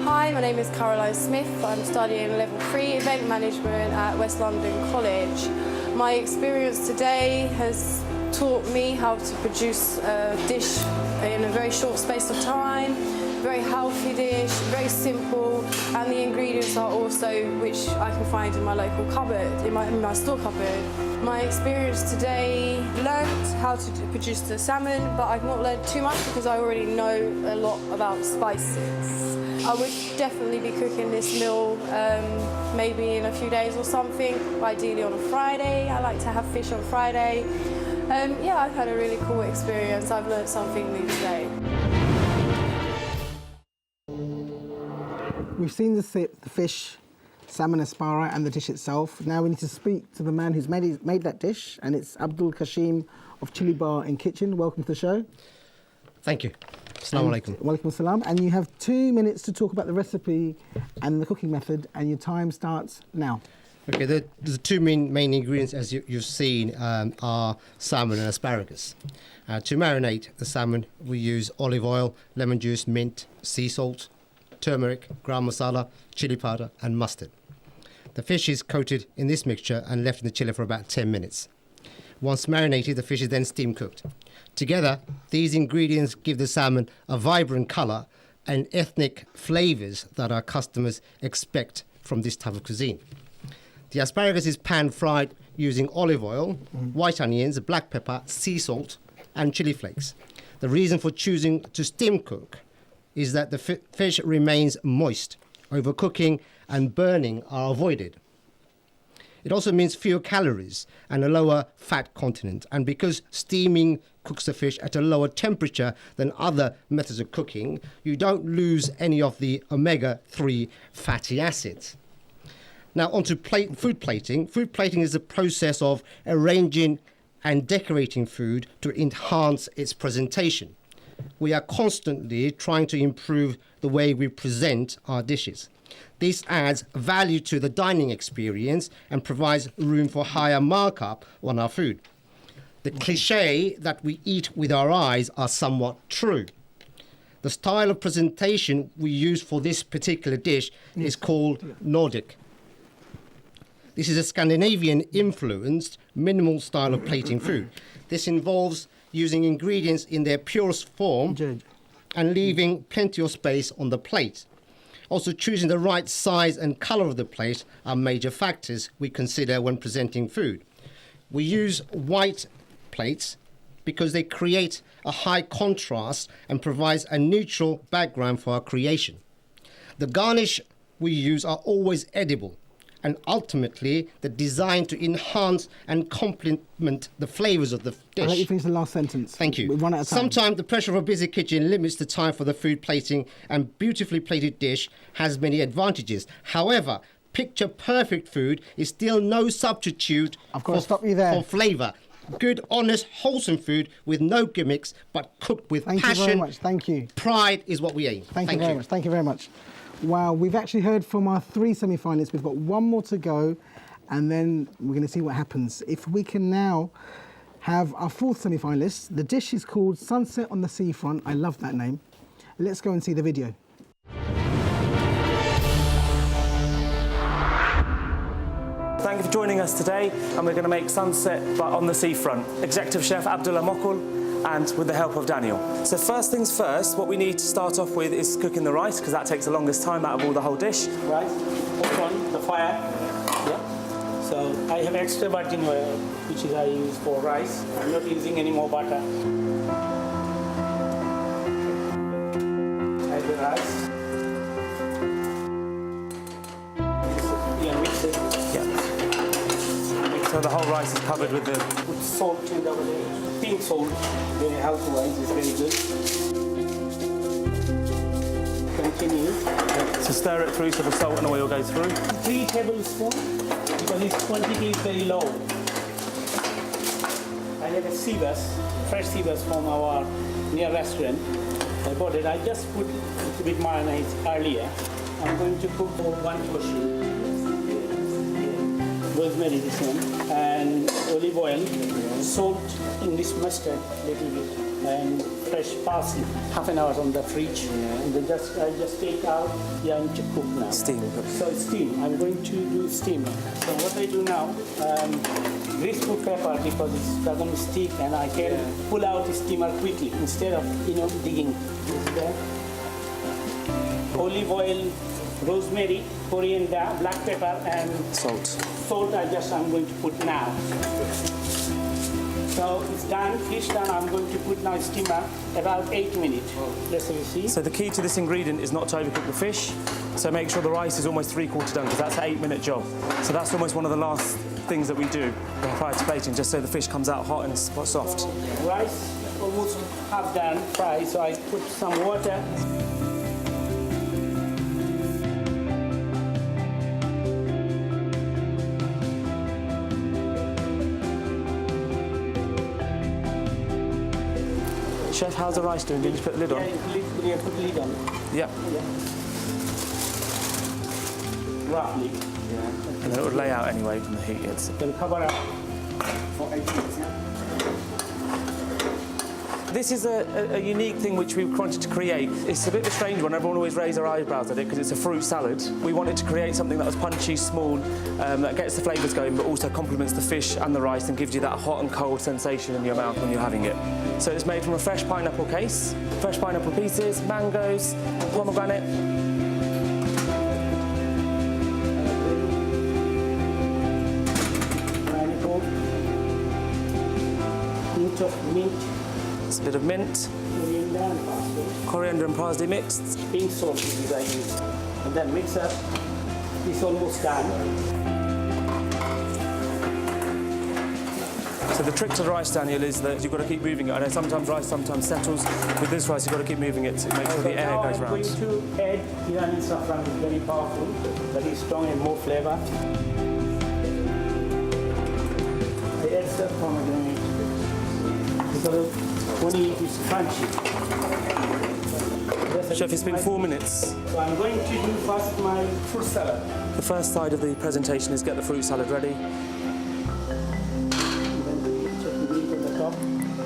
Hi, my name is Caroline Smith. I'm studying Level 3 Event Management at West London College. My experience today has taught me how to produce a dish in a very short space of time, very healthy dish, very simple, and the ingredients are also which I can find in my local cupboard, in my store cupboard. My experience today, learned how to produce the salmon, but I've not learned too much because I already know a lot about spices. I would definitely be cooking this meal maybe in a few days or something, ideally on a Friday. I like to have fish on Friday. Yeah, I've had a really cool experience. I've learned something new today. We've seen the fish, salmon aspara, and the dish itself. Now we need to speak to the man who's made that dish, and it's Abdul Kashim of Chili Bar in Kitchen. Welcome to the show. Thank you. Assalamu alaikum. Walaikum assalam. And you have 2 minutes to talk about the recipe and the cooking method, and your time starts now. Okay, the two main ingredients, as you've seen, are salmon and asparagus. To marinate the salmon, we use olive oil, lemon juice, mint, sea salt, turmeric, garam masala, chili powder and mustard. The fish is coated in this mixture and left in the chiller for about 10 minutes. Once marinated, the fish is then steam cooked. Together, these ingredients give the salmon a vibrant colour and ethnic flavours that our customers expect from this type of cuisine. The asparagus is pan-fried using olive oil, white onions, black pepper, sea salt and chili flakes. The reason for choosing to steam cook is that the fish remains moist. Overcooking and burning are avoided. It also means fewer calories and a lower fat content. And because steaming cooks the fish at a lower temperature than other methods of cooking, you don't lose any of the omega-3 fatty acids. Now on to food plating. Food plating is the process of arranging and decorating food to enhance its presentation. We are constantly trying to improve the way we present our dishes. This adds value to the dining experience and provides room for higher markup on our food. The cliché that we eat with our eyes are somewhat true. The style of presentation we use for this particular dish is called Nordic. This is a Scandinavian-influenced minimal style of plating food. This involves using ingredients in their purest form and leaving plenty of space on the plate. Also, choosing the right size and colour of the plate are major factors we consider when presenting food. We use white plates because they create a high contrast and provides a neutral background for our creation. The garnish we use are always edible, and ultimately they're designed to enhance and complement the flavours of the dish. I'll let you finish the last sentence. Thank you. We've run out of time. Sometimes the pressure of a busy kitchen limits the time for the food plating, and beautifully plated dish has many advantages. However, picture-perfect food is still no substitute for flavour. Good, honest, wholesome food with no gimmicks, but cooked with passion. Thank you very much. Thank you. Pride is what we aim. Thank you very much. Thank you very much. Wow, we've actually heard from our 3 semi-finalists. We've got one more to go, and then we're going to see what happens. If we can now have our 4th semi-finalist. The dish is called Sunset on the Seafront. I love that name. Let's go and see the video. Thank you for joining us today, and we're going to make sunset but on the seafront. Executive Chef Abdullah Mokul, and with the help of Daniel. So first things first, what we need to start off with is cooking the rice, because that takes the longest time out of all the whole dish. Rice, put on the fire. Yeah. So I have extra virgin oil, which is I use for rice. I'm not using any more butter. Add the rice. Yeah, mix it. Yeah. So the whole rice is covered with the... Put salt in the pink salt, very health-wise, is very good. Continue. So stir it through so the salt and oil goes through. 3 tablespoons, because its quantity is very low. I have a sea bass, fresh sea bass from our near restaurant. I bought it. I just put a bit mayonnaise earlier. I'm going to cook for 1 portion. Rosemary this one, and olive oil, salt, English mustard little bit, and fresh parsley. Half an hour on the fridge, and then I just take out. Yeah, I'm to cook now. Steam. So steam. I'm going to do steam. So what I do now, grease put pepper because it doesn't stick, and I can pull out the steamer quickly instead of digging. Olive oil, rosemary, coriander, black pepper, and salt. Salt I'm going to put now. So it's done, fish done. I'm going to put now steamer about 8 minutes. Let's see. So the key to this ingredient is not to overcook the fish. So make sure the rice is almost 3/4 done, because that's an 8-minute job. So that's almost one of the last things that we do prior to plating, just so the fish comes out hot and soft. Rice almost half done, fried. So I put some water. Chef, how's the rice doing? Did you put the lid on? Yeah, put the lid on. Yeah. Roughly. Yeah. And then it would lay out anyway from the heat. It's... Then cover up for 8 minutes. This is a unique thing which we wanted to create. It's a bit of a strange one. Everyone always raises their eyebrows at it because it's a fruit salad. We wanted to create something that was punchy, small, that gets the flavours going, but also complements the fish and the rice and gives you that hot and cold sensation in your mouth when you're having it. So it's made from a fresh pineapple case, fresh pineapple pieces, mangoes, pomegranate. Pineapple, hint of mint, It's a bit of mint, coriander and parsley. coriander and parsley mixed. Pink salt is I use. And then mix up. It's almost done. So the trick to the rice, Daniel, is that you've got to keep moving it. I know sometimes rice sometimes settles. With this rice, you've got to keep moving it to make sure the air Now goes I'm round. going to add Iranian saffron, is very powerful, very strong and more flavor. I add the pomegranate because when it is crunchy. Chef, it's been 4 minutes. So I'm going to do first my fruit salad. The first side of the presentation is get the fruit salad ready.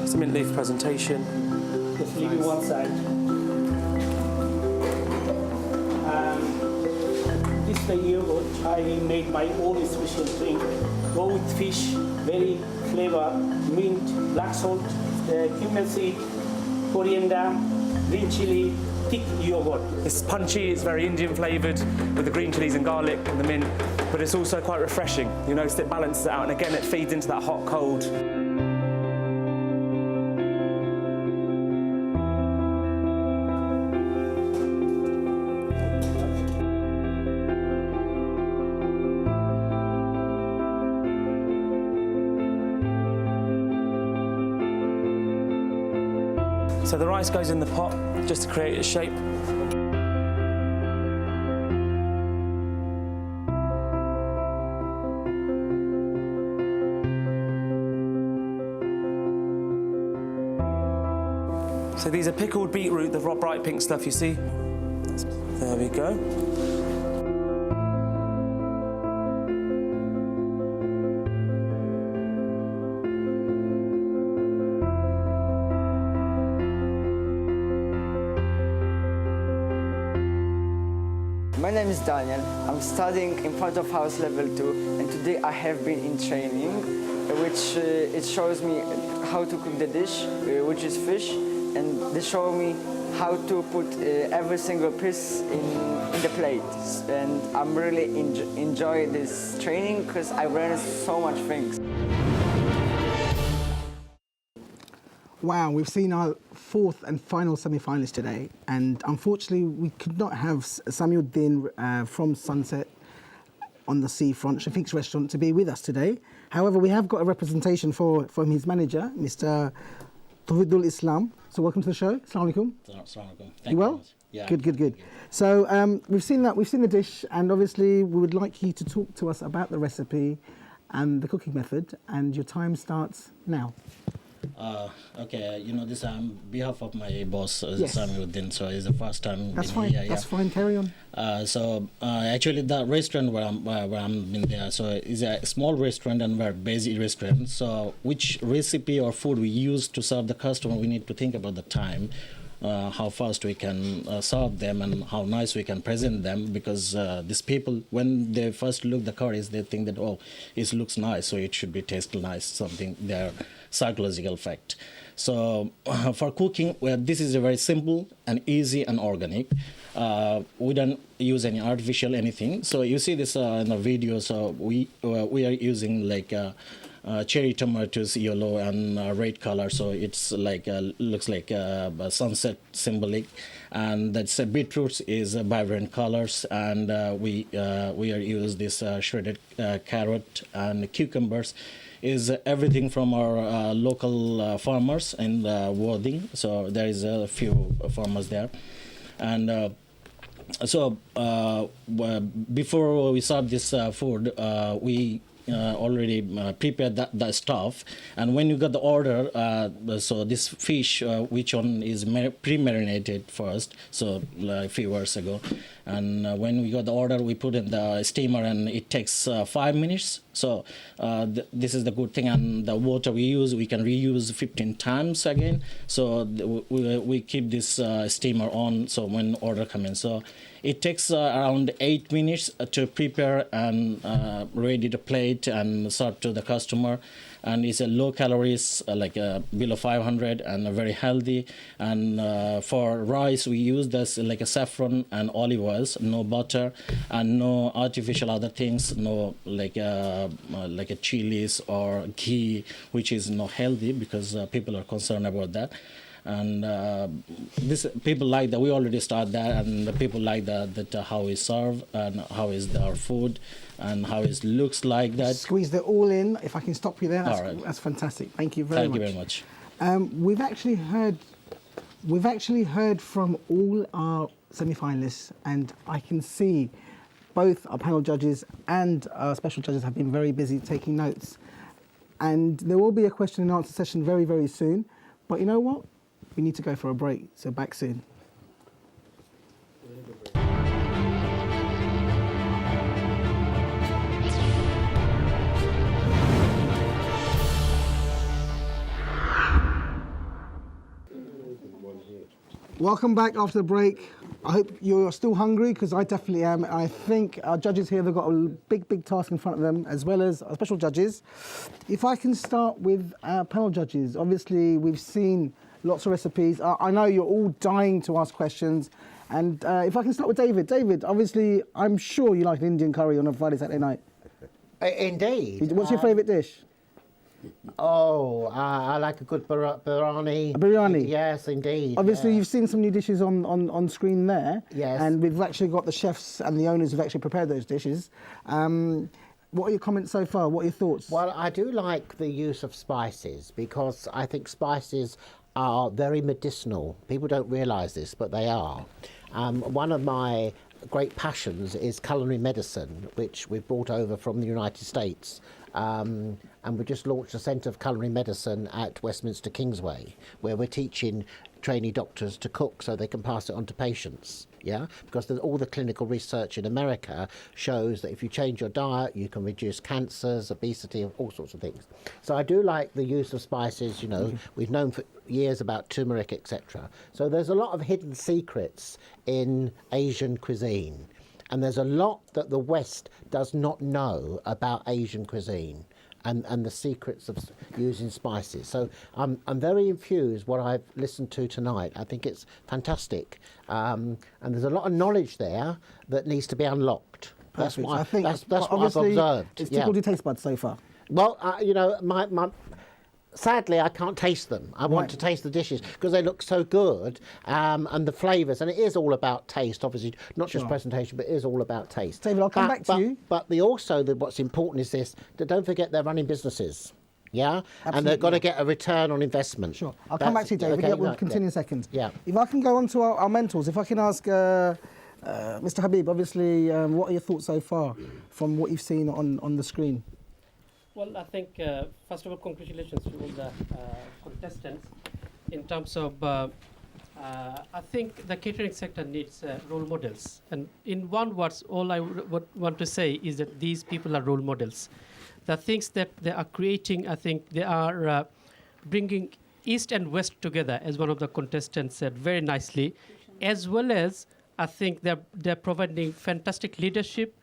It's a mint leaf presentation. Just leave it one side. This is the yogurt. I made my own special drink. Go with fish, very flavor, mint, black salt, cumin seed, coriander, green chili, thick yogurt. It's punchy, it's very Indian flavoured with the green chilies and garlic and the mint, but it's also quite refreshing. You notice it balances it out, and again, it feeds into that hot, cold. So the rice goes in the pot just to create a shape. So these are pickled beetroot, the bright pink stuff you see. There we go. My name is Daniel. I'm studying in front of house level 2, and today I have been in training, which it shows me how to cook the dish, which is fish, and they show me how to put every single piece in the plate. And I'm really enjoy this training because I learned so much things. Wow, we've seen our fourth and final semi-finalist today, and unfortunately we could not have Samuel Din from Sunset on the seafront, Shafiq's restaurant, to be with us today. However, we have got a representation from his manager, Mr. Tawhidul Islam. So welcome to the show. Assalamu alaikum. You well? Yeah. Good. So we've seen the dish, and obviously we would like you to talk to us about the recipe and the cooking method, and your time starts now. Okay, this on behalf of my boss, Yes. Samiuddin, so it's the first time. That's been fine. Here, That's fine. Carry on. So actually, the restaurant where I'm been there, so it's a small restaurant and very busy restaurant. So which recipe or food we use to serve the customer, we need to think about the time. How fast we can serve them and how nice we can present them, because these people, when they first look the curries, they think that, oh, it looks nice, so it should be taste nice, something, their psychological fact. So for cooking, well, this is a very simple and easy and organic. We don't use any artificial anything. So you see this in the video, so we are using like cherry tomatoes, yellow and red color, so it's like looks like a sunset symbolic, and that's beetroot is vibrant colors, and we are use this shredded carrot and cucumbers is everything from our local farmers in Worthing. So there is a few farmers there, and so before we serve this food, we already prepared the stuff, and when you got the order, so this fish, which one is pre-marinated first, so like a few hours ago, And when we got the order, we put in the steamer, and it takes 5 minutes. So this is the good thing. And the water we use, we can reuse 15 times again. So we keep this steamer on. So when order comes in, so it takes around 8 minutes to prepare and ready the plate and serve to the customer. And it's a low calories, like below 500, and very healthy. And for rice, we use this like a saffron and olive oils, no butter, and no artificial other things, no like a chilies or ghee, which is not healthy because people are concerned about that. And this people like that. We already start that, and the people like that how we serve and how is our food and how it looks like that. Squeezed it all in. If I can stop you there, that's, All right. that's fantastic. Thank you very much. Thank you very much. We've actually heard from all our semi-finalists, and I can see both our panel judges and our special judges have been very busy taking notes. And there will be a question and answer session very, very soon. But you know what? We need to go for a break, so back soon. Welcome back after the break. I hope you're still hungry, because I definitely am. I think our judges here, they've got a big, big task in front of them, as well as our special judges. If I can start with our panel judges, obviously we've seen lots of recipes. I know you're all dying to ask questions. And if I can start with David. David, obviously, I'm sure you like an Indian curry on a Friday, Saturday night. Indeed. What's your favourite dish? I like a good biryani. A biryani? Yes, indeed. Obviously, you've seen some new dishes on screen there. Yes. And we've actually got the chefs and the owners who've actually prepared those dishes. What are your comments so far? What are your thoughts? Well, I do like the use of spices, because I think spices are very medicinal. People don't realise this, but they are. One of my great passions is culinary medicine, which we've brought over from the United States. And we just launched a Centre of Culinary Medicine at Westminster Kingsway, where we're teaching trainee doctors to cook so they can pass it on to patients. Yeah, because all the clinical research in America shows that if you change your diet, you can reduce cancers, obesity, all sorts of things. So I do like the use of spices. You know, we've known for years about turmeric, etc. So there's a lot of hidden secrets in Asian cuisine. And there's a lot that the West does not know about Asian cuisine and the secrets of using spices. So I'm very infused what I've listened to tonight. I think it's fantastic. And there's a lot of knowledge there that needs to be unlocked. That's Perfect. why, I think that's what I've obviously observed. it's tickled your taste buds so far. Well, you know, sadly, I can't taste them. I want to taste the dishes because they look so good, and the flavours. And it is all about taste, obviously, not just presentation, but it is all about taste. David, I'll come back to you. But what's important is this: that don't forget they're running businesses. Yeah, and they've got to get a return on investment. Sure, I'll come back to you, David. Okay, We'll continue in a second. Yeah. If I can go on to our mentors, if I can ask Mr. Habib, obviously, what are your thoughts so far from what you've seen on the screen? Well, I think, first of all, congratulations to all the contestants. In terms of, I think the catering sector needs role models. And in one word, all I would want to say is that these people are role models. The things that they are creating, I think they are bringing East and West together, as one of the contestants said very nicely, as well as I think they're providing fantastic leadership.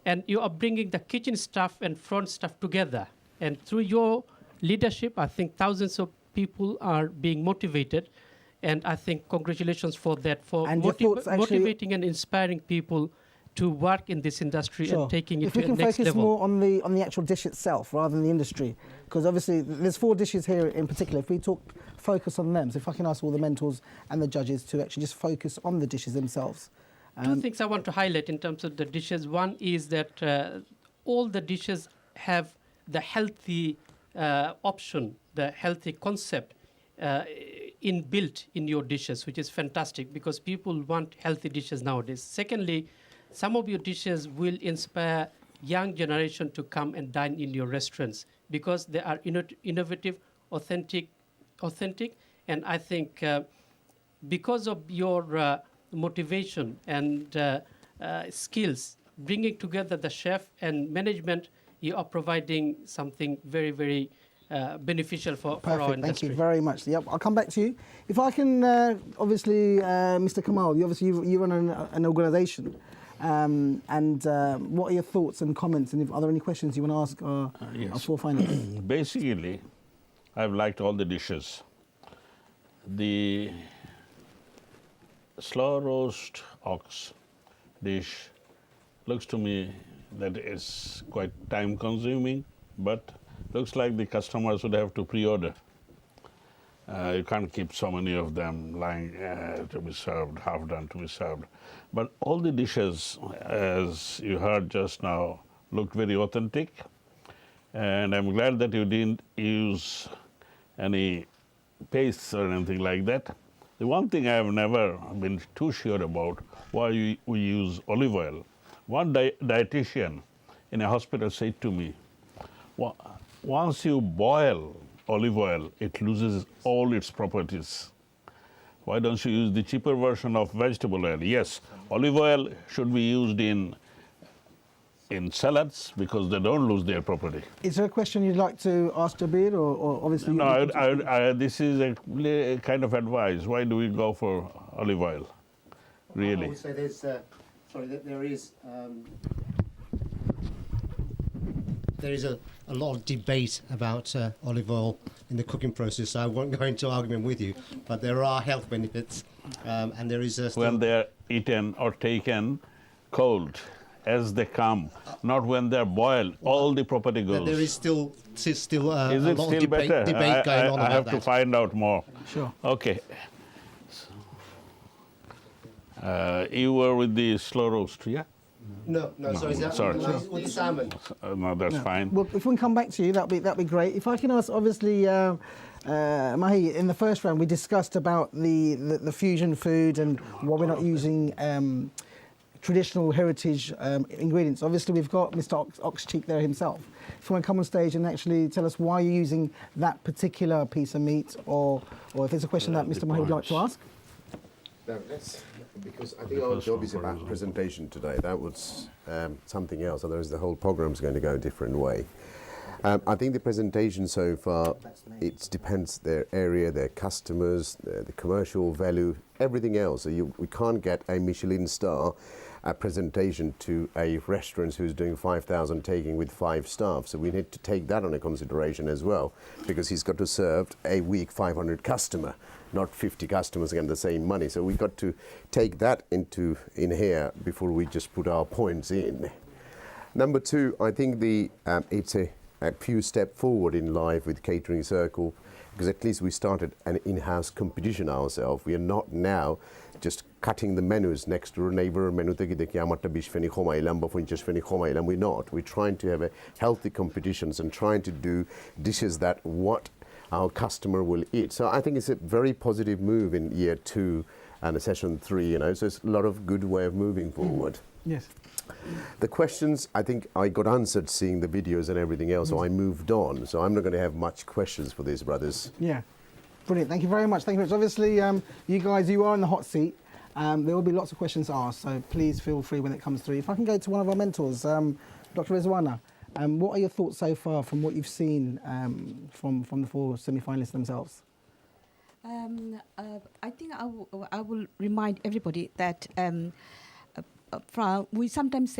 And you are bringing the kitchen staff and front staff together. And through your leadership, I think thousands of people are being motivated. And I think congratulations for that, for motivating and inspiring people to work in this industry and taking it to the next level. If we can focus more on the actual dish itself rather than the industry, because obviously there's 4 dishes here in particular. If we focus on them, so if I can ask all the mentors and the judges to actually just focus on the dishes themselves. 2 things I want to highlight in terms of the dishes. One is that all the dishes have the healthy option, the healthy concept inbuilt in your dishes, which is fantastic because people want healthy dishes nowadays. Secondly, some of your dishes will inspire young generation to come and dine in your restaurants because they are innovative, authentic, and I think because of your motivation and skills, bringing together the chef and management, you are providing something very, very beneficial for our Perfect. industry. Thank you very much. Yep, I'll come back to you. If I can, obviously, Mr. Kamal, you run an organisation. What are your thoughts and comments? And are there any questions you want to ask our four finalists? Basically, I've liked all the dishes. The slow roast ox dish looks to me that it's quite time consuming, but looks like the customers would have to pre-order. You can't keep so many of them lying to be served, half done to be served. But all the dishes, as you heard just now, looked very authentic. And I'm glad that you didn't use any pastes or anything like that. The one thing I've never been too sure about, why we use olive oil. One dietitian in a hospital said to me, once you boil olive oil, it loses all its properties. Why don't you use the cheaper version of vegetable oil? Yes, olive oil should be used in salads because they don't lose their property. Is there a question you'd like to ask Jabir, or obviously? No, this is a kind of advice. Why do we go for olive oil? Really? I would say there is a lot of debate about olive oil in the cooking process, so I won't go into argument with you, but there are health benefits, and there is when they're eaten or taken cold, as they come, not when they're boiled, all the property goes. There is still is a it lot still of debate going on about that. I have to find out more. Sure. Okay. You were with the slow roast, yeah? No, sorry. With the salmon. No, that's fine. Well, if we can come back to you, that'd be great. If I can ask, obviously, Mahi, in the first round we discussed about the fusion food and why we're not using traditional heritage ingredients. Obviously, we've got Mr. Oxcheek there himself. If you want to come on stage and actually tell us why you're using that particular piece of meat, or if there's a question that Mr. Mahi would like to ask. No, because I think our job is about presentation today. That was something else, otherwise the whole program's going to go a different way. I think the presentation so far, it depends their area, their customers, the commercial value, everything else. So we can't get a Michelin star presentation to a restaurant who's doing 5,000 taking with 5 staff. So we need to take that into consideration as well, because he's got to serve a week 500 customer, not 50 customers getting the same money. So we've got to take that in here before we just put our points in. Number 2, I think it's a few steps forward in life with Catering Circle, because at least we started an in-house competition ourselves. We are not now just cutting the menus next to a neighbor menu. We're not. We're trying to have a healthy competitions and trying to do dishes that what our customer will eat. So I think it's a very positive move in year 2 and session 3. So it's a lot of good way of moving forward. Yes. The questions, I think I got answered seeing the videos and everything else, so I moved on. So I'm not going to have much questions for these brothers. Yeah. Brilliant. Thank you very much. Thank you very much. Obviously, you guys, you are in the hot seat. There will be lots of questions asked, so please feel free when it comes through. If I can go to one of our mentors, Dr. Rizwana, what are your thoughts so far from what you've seen from the 4 semi-finalists themselves? I think I will remind everybody that we sometimes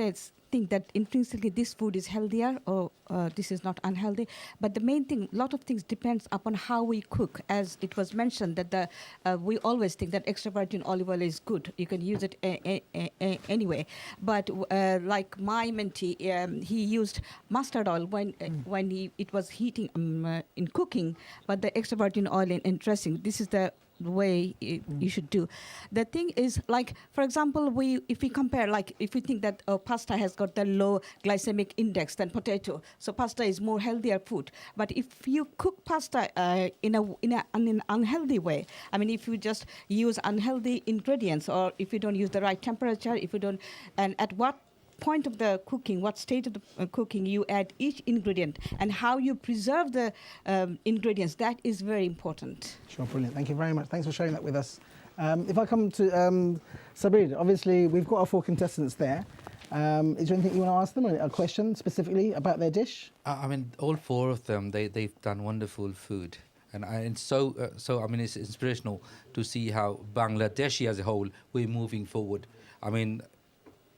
think that intrinsically this food is healthier or this is not unhealthy. But the main thing, a lot of things depends upon how we cook. As it was mentioned that we always think that extra virgin olive oil is good. You can use it anyway. But like my mentee, he used mustard oil when it was heating in cooking, but the extra virgin oil in dressing. This is the way you should do. The thing is, like, for example, if we compare, like, if we think that pasta has got the low glycemic index than potato, so pasta is more healthier food. But if you cook pasta in an unhealthy way, I mean, if you just use unhealthy ingredients, or if you don't use the right temperature, if you don't, and at what point of the cooking, what stage of the cooking you add each ingredient, and how you preserve the ingredients, that is very important. Sure, brilliant. Thank you very much. Thanks for sharing that with us. If I come to Sabir, obviously we've got our 4 contestants there. Is there anything you want to ask them, a question specifically about their dish? I mean, all 4 of them, they've done wonderful food. And it's so I mean, it's inspirational to see how Bangladeshi as a whole, we're moving forward. I mean,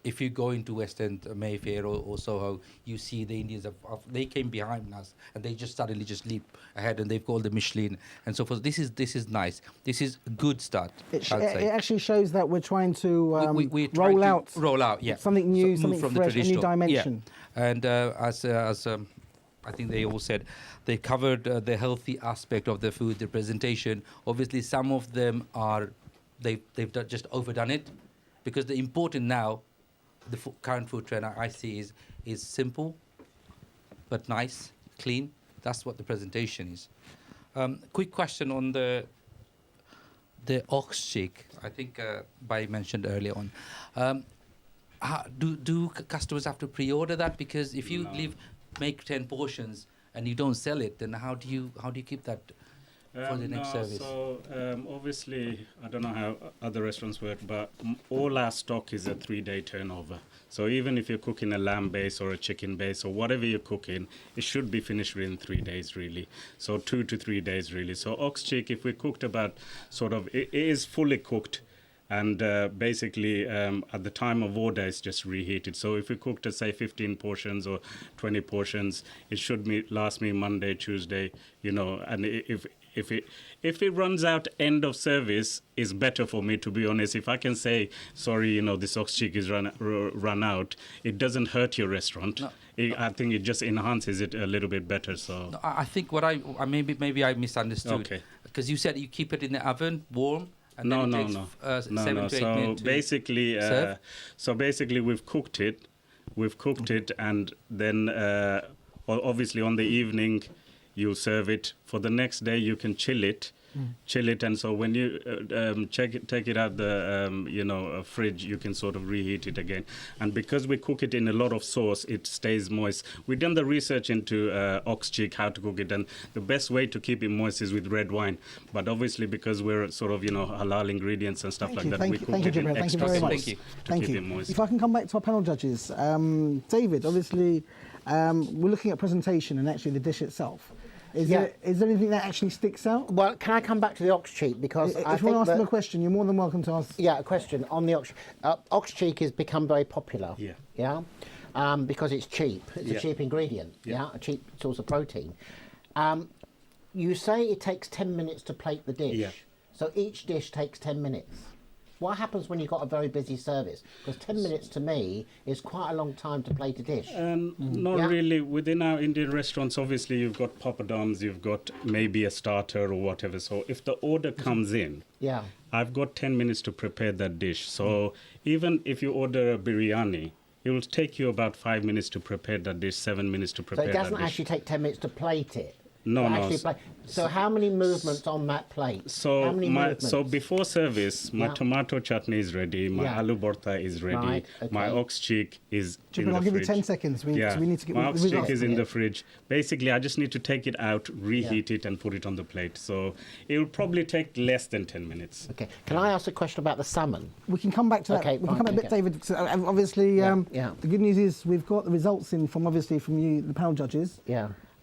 if you go into West End, Mayfair or Soho, you see the Indians, they came behind us and they just suddenly just leap ahead and they've got the Michelin and so forth. This is nice. This is a good start. It actually shows that we're trying to we're trying roll out yeah. something new, So something from fresh, a new dimension. Yeah. And as I think they all said, they covered the healthy aspect of the food, the presentation. Obviously, some of them they've just overdone it, because the important now, the current food trend I see is simple, but nice, clean. That's what the presentation is. Quick question on the ox cheek. I think Bai mentioned earlier on. Do customers have to pre-order that? Because if you make 10 portions and you don't sell it, then how do you keep that for the next service? So obviously, I don't know how other restaurants work, but all our stock is a 3-day turnover. So even if you're cooking a lamb base or a chicken base or whatever you're cooking, it should be finished within 3 days, really. So 2 to 3 days, really. So ox cheek, if we cooked about it is fully cooked. And basically, at the time of order, it's just reheated. So if we cooked, say, 15 portions or 20 portions, it should last me Monday, Tuesday, and if it runs out end of service, is better for me, to be honest. If I can say, sorry, this ox cheek is run out, it doesn't hurt your restaurant. No. I think it just enhances it a little bit better. So no, I think what maybe I misunderstood. Okay. Because you said you keep it in the oven, warm. And No. then it takes 7 to 8 minutes. So basically, we've cooked it, and then obviously on the evening, you serve it. For the next day, you can chill it, and so when you take it out the fridge, you can sort of reheat it again. And because we cook it in a lot of sauce, it stays moist. We've done the research into ox cheek, how to cook it, and the best way to keep it moist is with red wine. But obviously, because we're sort of halal ingredients and stuff like that, we cook it in extra sauce to keep it moist. If I can come back to our panel judges, David, obviously, we're looking at presentation and actually the dish itself. Is there anything that actually sticks out? Well, can I come back to the ox cheek? Because if you want to ask them a question, you're more than welcome to ask. Yeah, a question on the ox. Ox cheek has become very popular. Yeah. Because it's cheap. It's a cheap ingredient. Yeah. A cheap source of protein. You say it takes 10 minutes to plate the dish. Yeah. So each dish takes 10 minutes. What happens when you've got a very busy service? Because 10 minutes to me is quite a long time to plate a dish. Not really. Within our Indian restaurants, obviously, you've got poppadoms, you've got maybe a starter or whatever. So if the order comes in, I've got 10 minutes to prepare that dish. So even if you order a biryani, it will take you about 5 minutes to prepare that dish, 7 minutes to prepare that dish. So it doesn't actually take 10 minutes to plate it? No. So how many movements on that plate? So before service, my tomato chutney is ready, my aloo borta is ready, my ox cheek is in the fridge. I'll give you 10 seconds. We need to get my ox cheek is in the fridge. Basically, I just need to take it out, reheat it, and put it on the plate. So it will probably take less than 10 minutes. Okay. Can I ask a question about the salmon? We can come back to that. We can come back a bit, David. So, obviously, the good news is we've got the results in from you, the panel judges.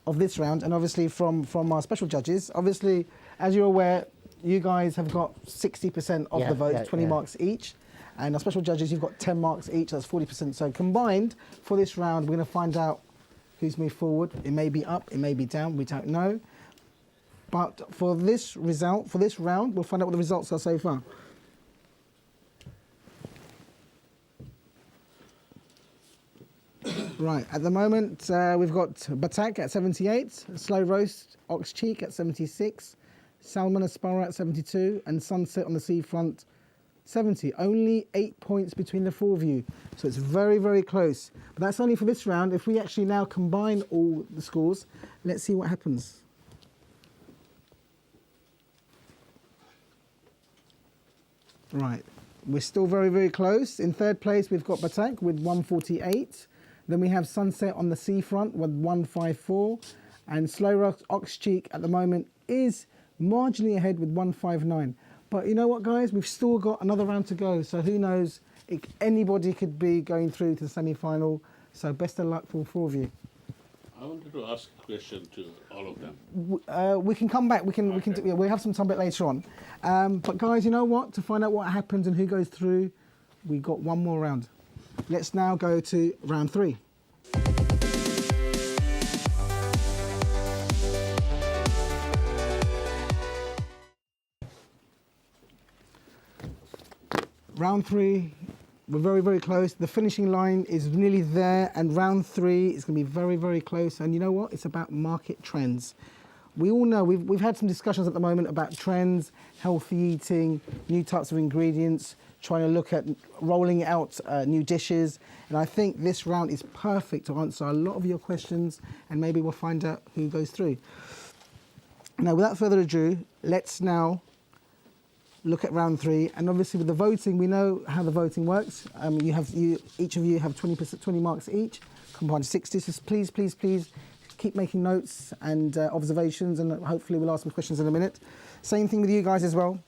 Of this round, and obviously from our special judges. Obviously, as you're aware, you guys have got 60% of the votes, 20 marks each, and our special judges, you've got 10 marks each, that's 40%. So combined for this round, we're going to find out who's moved forward. It may be up, it may be down, we don't know. But for this round, we'll find out what the results are so far. Right, at the moment, we've got Batak at 78, Slow Roast Ox Cheek at 76, Salmon Aspara at 72, and Sunset on the Seafront 70. Only 8 points between the 4 of you, so it's very, very close. But that's only for this round. If we actually now combine all the scores, let's see what happens. Right, we're still very, very close. In third place, we've got Batak with 148. Then we have Sunset on the Seafront with 154. And Slow Roast Ox Cheek at the moment is marginally ahead with 159. But you know what, guys? We've still got another round to go. So who knows? Anybody could be going through to the semi-final. So best of luck for all four of you. I wanted to ask a question to all of them. We can come back. We we'll have some time a bit later on. But guys, you know what? To find out what happens and who goes through, we got one more round. Let's now go to round 3. Round 3, we're very, very close. The finishing line is nearly there, and round 3 is going to be very, very close. And you know what? It's about market trends. We all know, we've had some discussions at the moment about trends, healthy eating, new types of ingredients, trying to look at rolling out new dishes. And I think this round is perfect to answer a lot of your questions, and maybe we'll find out who goes through. Now, without further ado, let's now look at round 3, and obviously with the voting, we know how the voting works. Each of you have 20 marks each, combined 60. So please keep making notes and observations, and hopefully we'll ask some questions in a minute. Same thing with you guys as well.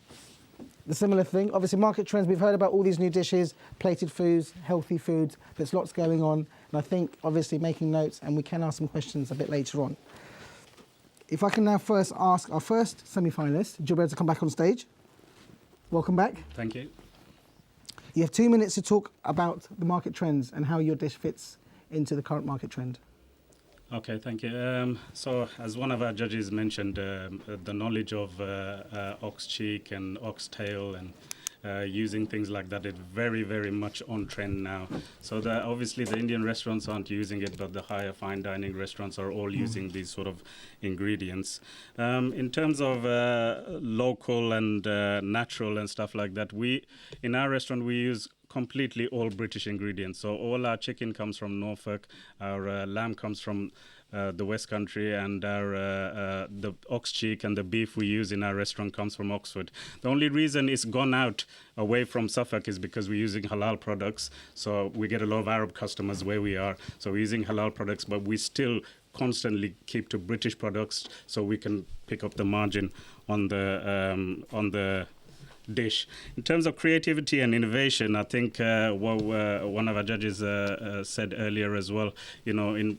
The similar thing, obviously market trends. We've heard about all these new dishes, plated foods, healthy foods. There's lots going on, and I think obviously making notes, and we can ask some questions a bit later on. If I can now first ask our first semi-finalist, Jubair, to come back on stage. Welcome back. Thank you. You have 2 minutes to talk about the market trends and how your dish fits into the current market trend. Okay, thank you. So, as one of our judges mentioned, the knowledge of ox cheek and oxtail and using things like that is very, very much on trend now. So obviously the Indian restaurants aren't using it, but the higher fine dining restaurants are all using these sort of ingredients. In terms of local and natural and stuff like that, in our restaurant we use completely all British ingredients. So all our chicken comes from Norfolk, our lamb comes from the West Country, and the ox cheek and the beef we use in our restaurant comes from Oxford. The only reason it's gone out away from Suffolk is because we're using halal products. So we get a lot of Arab customers where we are. So we're using halal products, but we still constantly keep to British products so we can pick up the margin on the dish. In terms of creativity and innovation, I think what one of our judges said earlier as well, in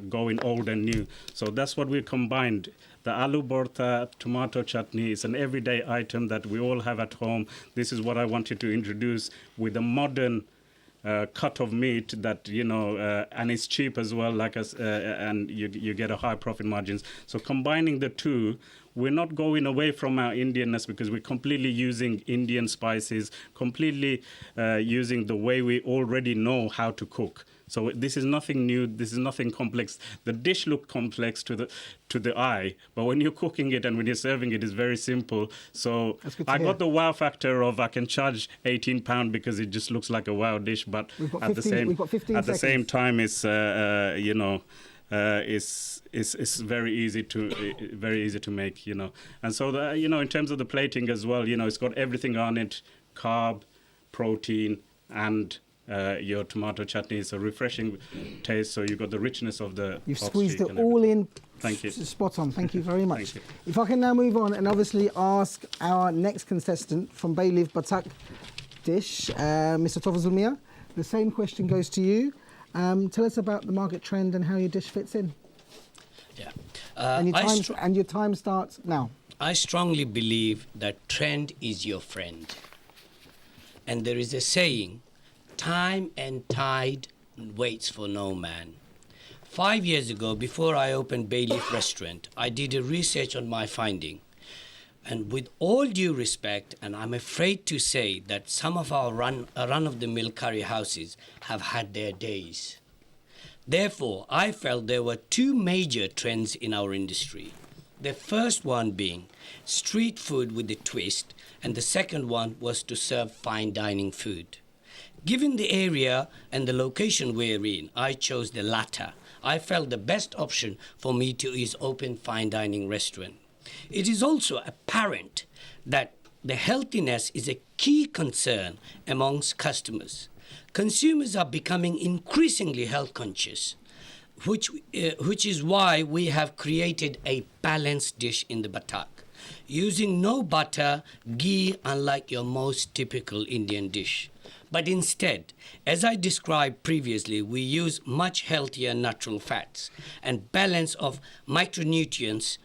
going old and new. So that's what we combined. The aloo bortha tomato chutney is an everyday item that we all have at home. This is what I wanted to introduce with a modern cut of meat that, and it's cheap as well, and you get a high profit margins. So combining the two, we're not going away from our Indianness because we're completely using Indian spices, completely using the way we already know how to cook. So this is nothing new. This is nothing complex. The dish looks complex to the eye, but when you're cooking it and when you're serving it, it's very simple. So I got the wow factor of I can charge £18 because it just looks like a wow dish, but at the same time, it's it's very easy to make, And so in terms of the plating as well, it's got everything on it: carb, protein, and your tomato chutney. It's a refreshing taste, so you've got the richness of the You've squeezed it all in. Thank you. Spot on. Thank you very much. If I can now move on and obviously ask our next contestant from Bay Leaf Batak dish, Mr. Tofazulmia. The same question goes to you. Tell us about the market trend and how your dish fits in. Yeah. And your time starts now. I strongly believe that trend is your friend. And there is a saying, time and tide waits for no man. 5 years ago, before I opened Bay Leaf Restaurant, I did a research on my finding. And with all due respect, and I'm afraid to say that some of our run-of-the-mill curry houses have had their days. Therefore, I felt there were two major trends in our industry. The first one being street food with a twist, and the second one was to serve fine dining food. Given the area and the location we're in, I chose the latter. I felt the best option for me is open fine dining restaurant. It is also apparent that the healthiness is a key concern amongst customers. Consumers are becoming increasingly health conscious, which is why we have created a balanced dish in the Batak. using no butter, ghee, unlike your most typical Indian dish. But instead, as I described previously, we use much healthier natural fats and balance of micronutrients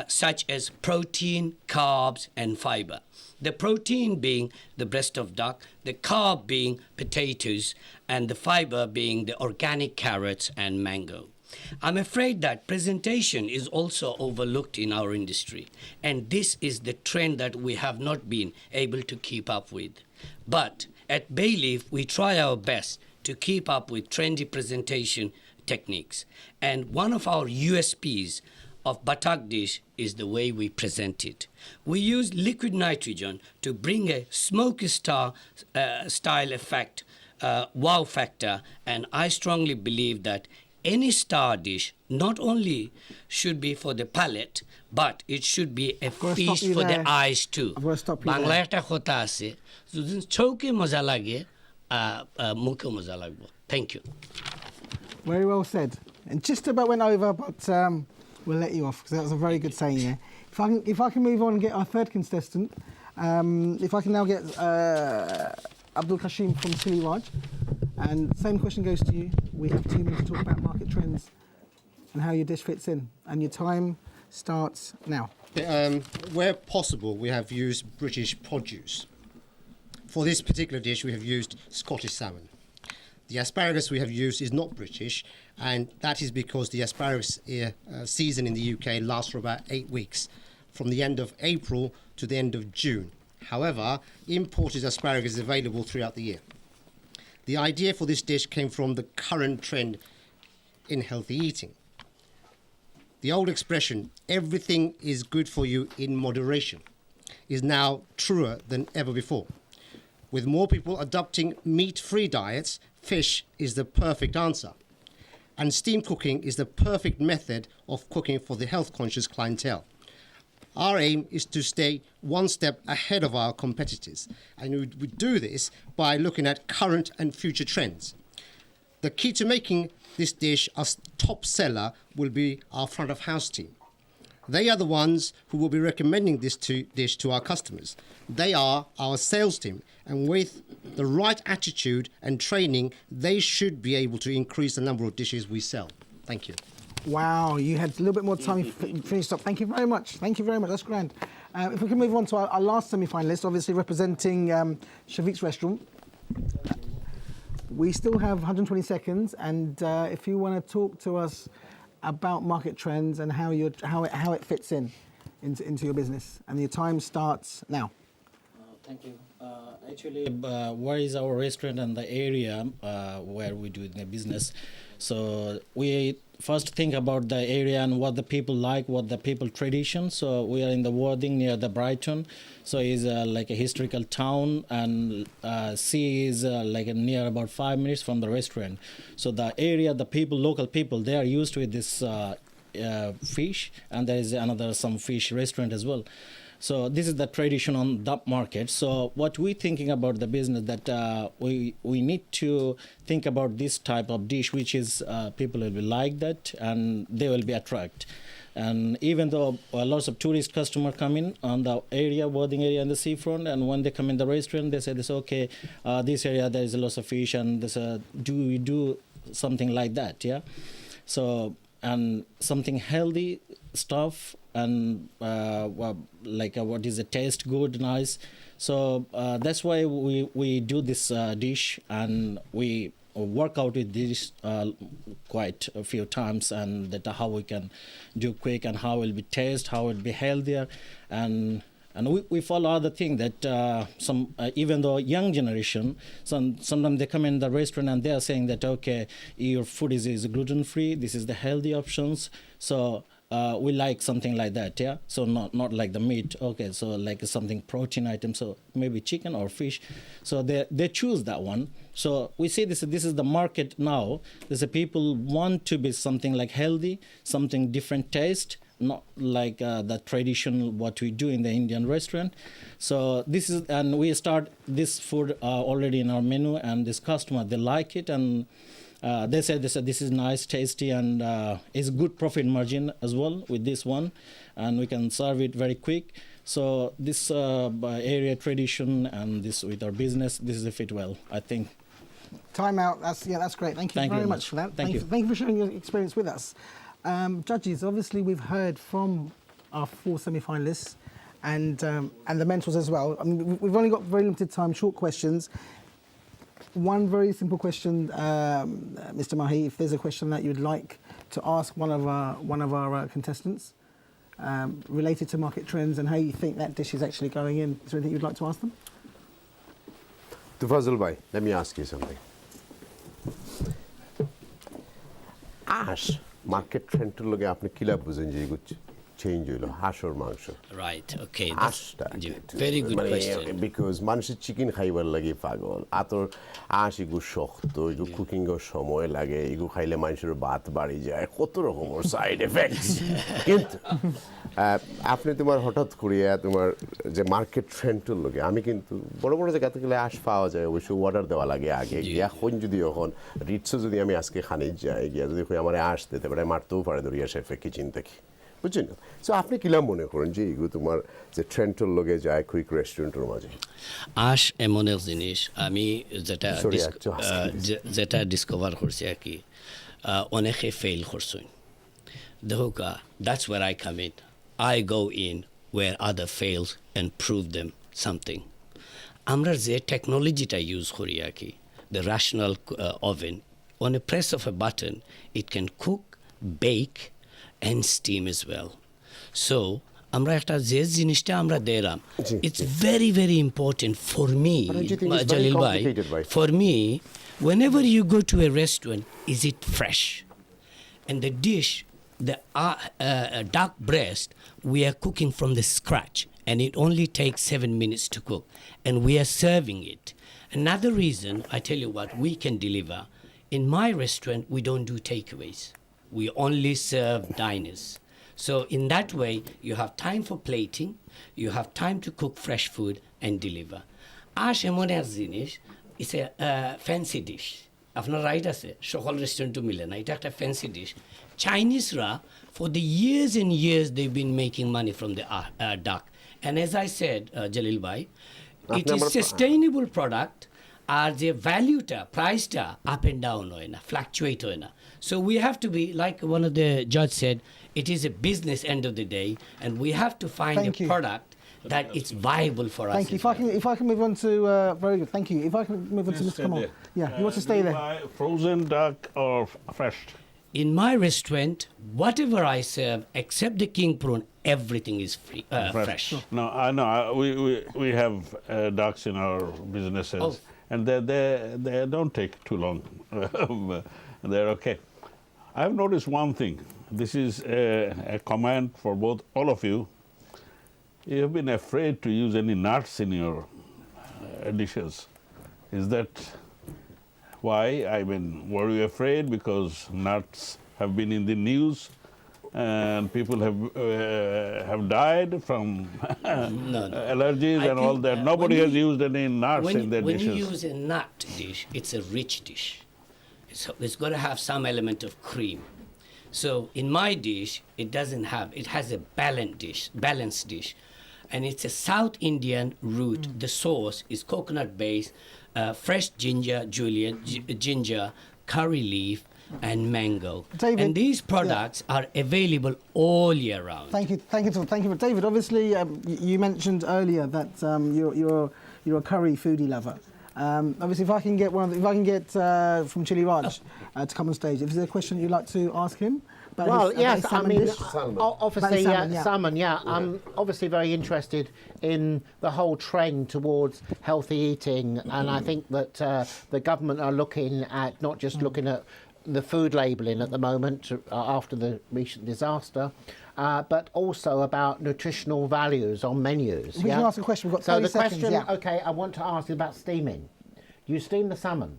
such as protein, carbs, and fiber. The protein being the breast of duck, the carb being potatoes, and the fiber being the organic carrots and mango. I'm afraid that presentation is also overlooked in our industry, and this is the trend that we have not been able to keep up with. But at Bayleaf, we try our best to keep up with trendy presentation techniques, and one of our USPs of Batak dish is the way we present it. We use liquid nitrogen to bring a smoky star style effect, wow factor, and I strongly believe that any star dish not only should be for the palate, but it should be a feast for the eyes too. I'm going to stop you there. Bangla একটা কথা আছে যদি চৌকে মজা লাগে মুখে মজা লাগবে. Thank you. Very well said. And just about went over, but we'll let you off because that was a very good saying there. If I can move on and get our third contestant, if I can now get Abdul Kashim from Sili Raj. And same question goes to you. We have 2 minutes to talk about market trends and how your dish fits in. And your time starts now. Where possible, we have used British produce. For this particular dish, we have used Scottish salmon. The asparagus we have used is not British, and that is because the asparagus season in the UK lasts for about 8 weeks, from the end of April to the end of June. However, imported asparagus is available throughout the year. The idea for this dish came from the current trend in healthy eating. The old expression, everything is good for you in moderation, is now truer than ever before. With more people adopting meat-free diets, fish is the perfect answer. And steam cooking is the perfect method of cooking for the health-conscious clientele. Our aim is to stay one step ahead of our competitors, and we do this by looking at current and future trends. The key to making this dish a top seller will be our front of house team. They are the ones who will be recommending this dish to our customers. They are our sales team, and with the right attitude and training, they should be able to increase the number of dishes we sell. Thank you. Wow, you had a little bit more time. You finished up. Thank you very much. Thank you very much. That's grand. If we can move on to our last semi-finalist, obviously representing Shafiq's restaurant. We still have 120 seconds, and if you want to talk to us about market trends and how it fits into your business, and your time starts now. Thank you. Actually, where is our restaurant and the area where we do the business? So we first think about the area and what the people like, what the people tradition. So we are in the Worthing near the Brighton. So it's like a historical town, and sea is like near about 5 minutes from the restaurant. So the area, the people, local people, they are used with this fish, and there is some fish restaurant as well. So this is the tradition on that market. So what we're thinking about the business that we need to think about this type of dish, which is people will be like that and they will be attracted. And even though lots of tourist customers come in on the area, Worthing area and the seafront, and when they come in the restaurant, they say, okay, this area there is a lot of fish, and do we do something like that? Yeah. So and something healthy stuff. And what is the taste good, nice. So that's why we do this dish, and we work out with this quite a few times, and that how we can do quick and how it will be taste, how it will be healthier, and we follow other thing that even though young generation, sometimes they come in the restaurant and they are saying that okay, your food is gluten free, this is the healthy options. So we like something like that, yeah. So not like the meat, okay. So like something protein item, so maybe chicken or fish. So they choose that one. So we see this is the market now. There's people want to be something like healthy, something different taste, not like the traditional what we do in the Indian restaurant. So this is, and we start this food already in our menu, and this customer they like it, and They said this is nice, tasty, and it's good profit margin as well with this one, and we can serve it very quick. So this area tradition and this with our business, this is a fit well, I think. Time out. That's great. Thank you very much for that. Thank you for sharing your experience with us. Judges, obviously we've heard from our 4 semi-finalists and the mentors as well. I mean, we've only got very limited time, short questions. One very simple question, Mr. Mahi, if there's a question that you'd like to ask one of our contestants related to market trends and how you think that dish is actually going in, is there anything you'd like to ask them? Tufazil bhai, let me ask you something. Ash, market trend to loge apni kila buzen je kuch change হইলো হাঁসর মাংস Right, okay. আশটা Very good question. Because মানুষের chicken খাইবার লাগে পাগল আতর আশ ইগু শক্ত ইগু কুকিং এর সময় লাগে ইগু খাইলে মানুষের বাত বাড়ি যায় কত রকমের সাইড এফেক্টস কিন্তু আপনি তোমার হঠাৎ করিয়া তোমার যে মার্কেট ট্রেন্ডের লগে আমি কিন্তু বড় বড় জায়গা থেকে আশ পাওয়া যায় অবশ্যই অর্ডার দেওয়া লাগে আগে এখন যদি এখন রিটসও যদি আমি আজকে খানি যাই গিয়া যদি আমার আশ দিতে পারে মারতেও পারে দরিয়া শেফে কিচেন থেকে বুঝছেন সো আপনি কিলা মনে করেন যে এগুলো তোমার যে ট্রেন্ডের লগে যায় কুইক রেস্টুরেন্টের মাঝে আশ এমন এক জিনিস আমি যেটা ডিসকভার করছি আর কি অনেকে ফেল করছেন দেখো that's where I come in I go in where other fails and prove them something. আমরা যে টেকনোলজিটা ইউজ করি আর কি the rational oven on a press of a button it can cook, bake and steam as well. So আমরা একটা যে জিনিসটা আমরা দিলাম it's very very important for me Jalil bhai for me whenever you go to a restaurant is it fresh and the dish the duck breast we are cooking from the scratch and it only takes 7 minutes to cook and we are serving it. Another reason I tell you what we can deliver in my restaurant we don't do takeaways. We only serve diners. So in that way, you have time for plating, you have time to cook fresh food and deliver. Ash emoner zinish is a fancy dish. After right as a shokol restaurant to Milan, it a fancy dish. Chinese ra for the years and years they've been making money from the duck. And as I said, Jalil bhai, it is sustainable product. Are the value ta, price ta up and down hoina, fluctuate hoina. So we have to be like one of the judge said, it is a business end of the day, and we have to find a product that it's viable for us. Thank you. If I can move on to very good. Thank you. If I can move on to Mr. Kamal. Yeah, you want to stay there? Frozen duck or fresh? In my restaurant, whatever I serve, except the king prawn, everything is free, fresh. No, I know. We have ducks in our businesses. Oh. And they don't take too long. They're okay. I've noticed one thing. This is a comment for both all of you. You've been afraid to use any nuts in your dishes. Is that why? I mean, were you afraid because nuts have been in the news and people have died from allergies and all that? Nobody has used any nuts in their dishes. When you use a nut dish, it's a rich dish. So it's got to have some element of cream. So in my dish, it doesn't have. It has a balanced dish, and it's a South Indian root. The sauce is coconut based, fresh ginger, julienne, ginger, curry leaf, and mango. David, and these products are available all year round. Thank you, David. Obviously, you mentioned earlier that you're a curry foodie lover. Obviously, if I can get from Chili Raj to come on stage, if there's a question you'd like to ask him. Well, yes, I mean, obviously, salmon, I'm obviously very interested in the whole trend towards healthy eating, and I think that the government are looking at not just looking at the food labelling at the moment after the recent disaster, but also about nutritional values on menus. We can ask a question. We've got 30 seconds. Yeah. Okay, I want to ask you about steaming. You steam the salmon.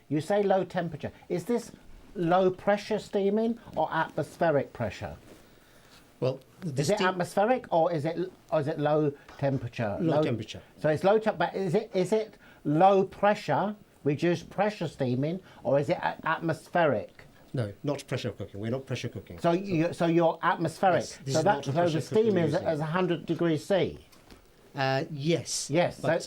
You say low temperature. Is this low pressure steaming or atmospheric pressure? Well, is it atmospheric or is it low temperature? Low temperature. So it's low temperature, but is it low pressure reduce pressure steaming, or is it atmospheric? No, not pressure cooking. We're not pressure cooking. So you're atmospheric. Yes, this so is not a so pressure the steam cooking is using. as 100 degrees C. Yes. Yes. But,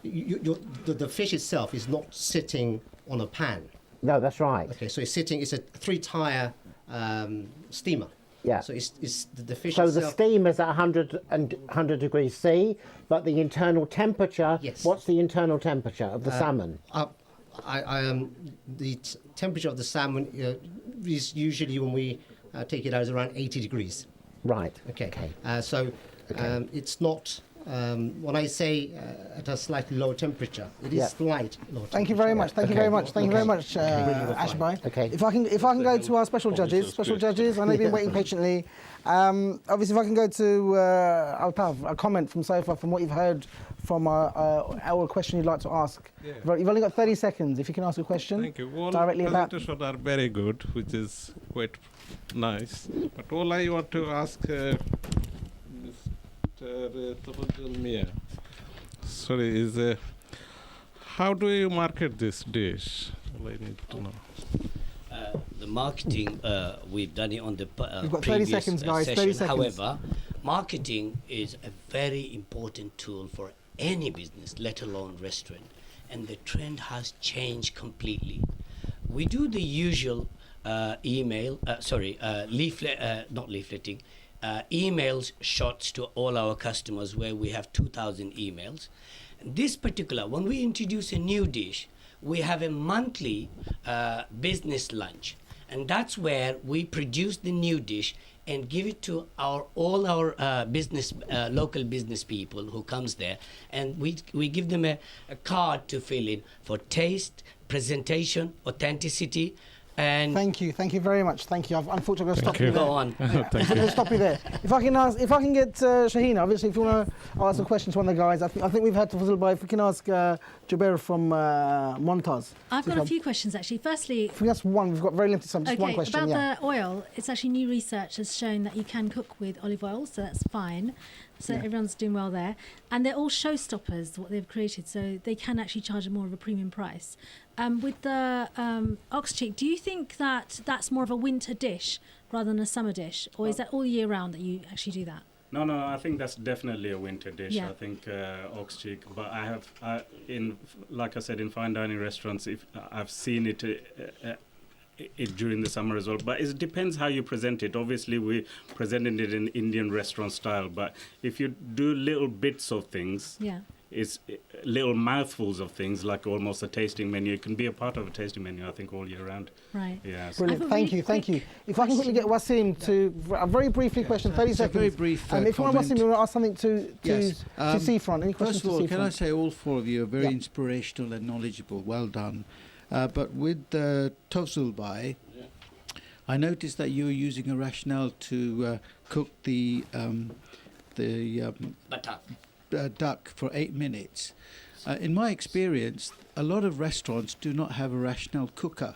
the fish itself is not sitting on a pan. No, that's right. Okay, so it's a 3-tire steamer. Yeah. So it's the fish So itself. the steam is at 100 degrees C, but the internal temperature. Yes. What's the internal temperature of the salmon? The temperature of the salmon is usually, when we take it out, is around 80 degrees. Right. Okay. It's not. When I say at a slightly lower temperature, it is slight lower temperature. Thank you very much. Thank you very much. Thank you very much, Ashby. Okay. If I can go to our special judges. I know you've been waiting patiently. Obviously, if I can go to Altav, a comment from so far, from what you've heard from our question you'd like to ask. Yeah. You've only got 30 seconds. If you can ask a question. Thank you. All directly about. presentations are very good, which is quite nice. But all I want to ask is how do you market this dish? All I need to know. The marketing, we've done it on the We've got 30 previous seconds, guys. 30 session. seconds. However, marketing is a very important tool for any business, let alone restaurant. And the trend has changed completely. We do the usual emails shots to all our customers, where we have 2,000 emails. This particular, when we introduce a new dish, we have a monthly business lunch, and that's where we produce the new dish and give it to all our local business people who comes there, and we give them a card to fill in for taste, presentation, authenticity. And Thank you very much. Thank you. Unfortunately, I've got to stop you there. Go on. I'm going to stop you there. If I can get Shahina, obviously, if you want to ask a question to one of the guys, I think we've had to fizzle by. If we can ask Jubair from Montaz. I've got a few questions actually. Firstly, if we ask one, we've got very limited time. Just one question. About the oil, it's actually new research has shown that you can cook with olive oil, so that's fine. So everyone's doing well there. And they're all showstoppers, what they've created, so they can actually charge more of a premium price. With the ox cheek, do you think that that's more of a winter dish rather than a summer dish? Or is that all year round that you actually do that? No, I think that's definitely a winter dish. Yeah. I think ox cheek. But like I said, in fine dining restaurants, I've seen it during the summer as well. But it depends how you present it. Obviously, we presented it in Indian restaurant style. But if you do little bits of things, it's little mouthfuls of things, like almost a tasting menu. It can be a part of a tasting menu, I think, all year round. Right. Yeah. Brilliant. Thank you. If I can quickly get Wasim to a very briefly question, 30 seconds. Very brief if you want comment. Wasim, you want to ask something to Seafront. Any questions First of all, to Seafront? can I say all four of you are very inspirational and knowledgeable. Well done. But with Tofsulbai, I noticed that you were using a rationale to cook the duck for 8 minutes. In my experience, a lot of restaurants do not have a rationale cooker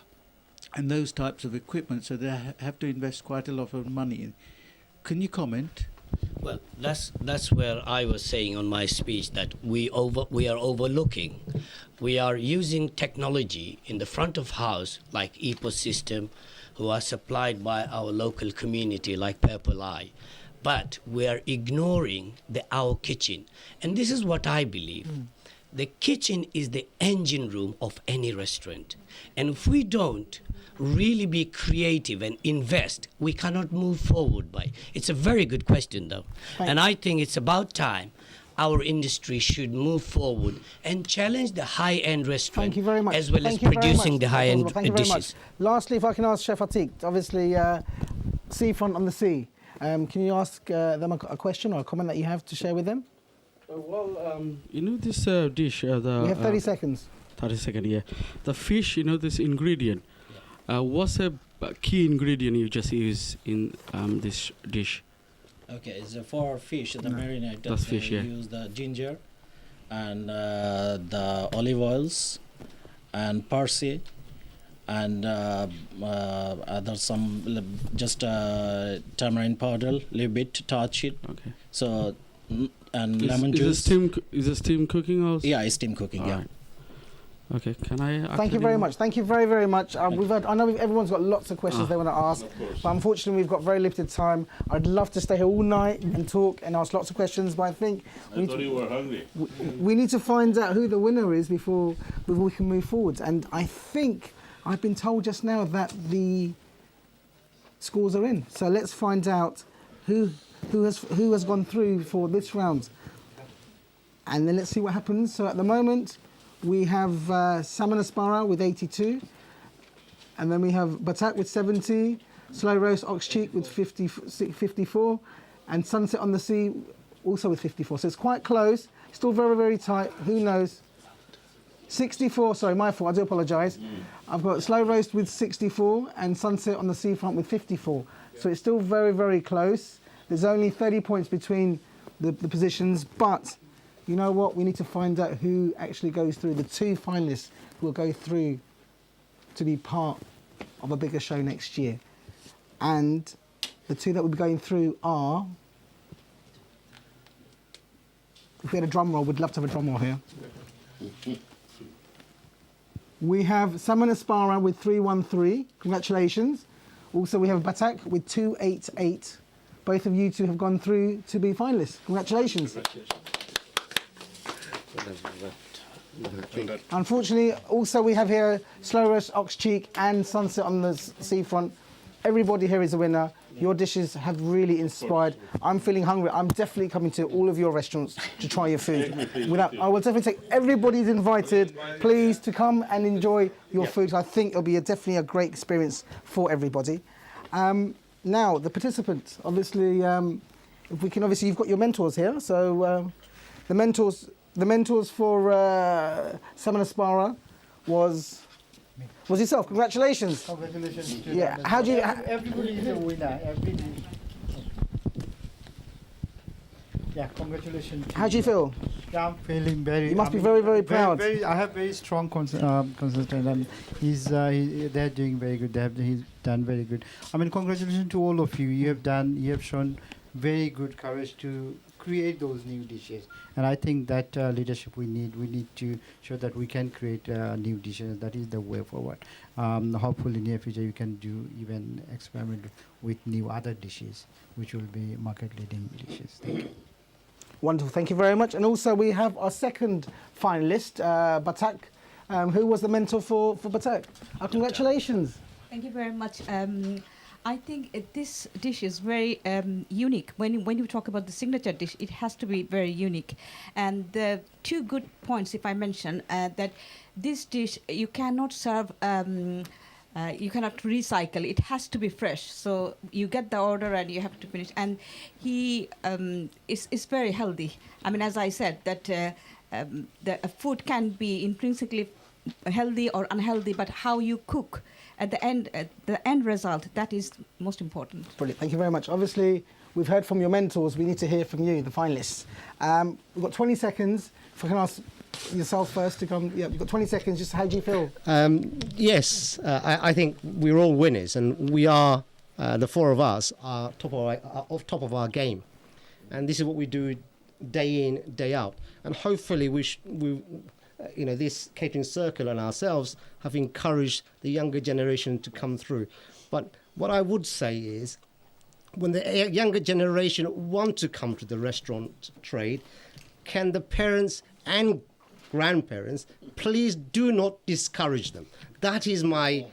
and those types of equipment, so they have to invest quite a lot of money in. Can you comment? Well, that's where I was saying on my speech that we are overlooking. We are using technology in the front of house, like ecosystem, who are supplied by our local community, like Purple Eye. But we are ignoring our kitchen. And this is what I believe. The kitchen is the engine room of any restaurant. And if we don't really be creative and invest, we cannot move forward by. It's a very good question, though. And I think it's about time our industry should move forward and challenge the high-end restaurant. Thank you very much. As well Thank as you very producing much. the high-end Thank you very much. dishes. Lastly, if I can ask Chef Atiq, obviously Seafront on the Sea. Can you ask them a question or a comment that you have to share with them? You know this dish. We have 30 seconds. 30 seconds, yeah. The fish, this ingredient. What's a key ingredient you just use in this dish? Okay, so for fish, the marinade, That's fish, yeah. use the ginger and the olive oils and parsley and other just tamarind powder, little bit to touch it. Okay. So and lemon juice. Is it steam cooking also? Yeah, it's steam cooking. All Yeah. right. Okay, can I? Thank you very much. Thank you very, very much. I know everyone's got lots of questions they want to ask, but unfortunately we've got very limited time. I'd love to stay here all night and talk and ask lots of questions, but I think I thought you were hungry. we need to find out who the winner is before we can move forward. And I think I've been told just now that the scores are in. So let's find out who has gone through for this round, and then let's see what happens. So at the moment, we have salmon aspara with 82, and then we have batak with 70, slow roast ox cheek with 54, and sunset on the sea also with 54. So it's quite close, still very, very tight. Who knows? 64, sorry, my fault, I do apologise. I've got slow roast with 64 and sunset on the seafront with 54. So it's still very, very close. There's only 30 points between the positions, but you know what? We need to find out who actually goes through. The two finalists who will go through to be part of a bigger show next year. And the two that will be going through are... If we had a drum roll, we'd love to have a drum roll here. We have salmon aspara with 313. Congratulations. Also, we have batak with 288. Both of you two have gone through to be finalists. Congratulations. Unfortunately, also we have here slow roast ox cheek and sunset on the seafront. Everybody here is a winner. Your dishes have really inspired. I'm feeling hungry. I'm definitely coming to all of your restaurants to try your food. I will definitely take everybody's invited, please, to come and enjoy your food. I think it'll be definitely a great experience for everybody. Now, the participants, obviously, if we can, obviously, you've got your mentors here. So the mentors for salmon aspara was yourself. Congratulations. Congratulations. Yeah. How do you? Everybody is a winner. Yeah. Congratulations. How do you feel? Yeah, I'm feeling very. You must be very, very proud. I have very strong consultant, and they're doing very good. He's done very good. I mean, congratulations to all of you. You have shown very good courage to create those new dishes, and I think that leadership we need to show that we can create new dishes. That is the way forward. Hopefully in the near future you can do even experiment with new other dishes which will be market leading dishes. Thank you. Wonderful, thank you very much. And also we have our second finalist, Batak. Who was the mentor for Batak? Congratulations. Thank you very much. I think this dish is very unique. When you talk about the signature dish, it has to be very unique. And the two good points, if I mention, that this dish you cannot serve, you cannot recycle. It has to be fresh. So you get the order and you have to finish. And he is very healthy. I mean, as I said, that the food can be intrinsically healthy or unhealthy, but how you cook at the end result, that is most important. Brilliant, thank you very much. Obviously, we've heard from your mentors. We need to hear from you, the finalists. We've got 20 seconds. If I can ask yourself first to come. Yeah, we've got 20 seconds. Just how do you feel? Yes, I think we're all winners, and we are, the four of us, are top of our game. And this is what we do day in, day out. And hopefully this catering circle and ourselves have encouraged the younger generation to come through. But what I would say is, when the younger generation want to come to the restaurant trade, can the parents and grandparents please do not discourage them? That is my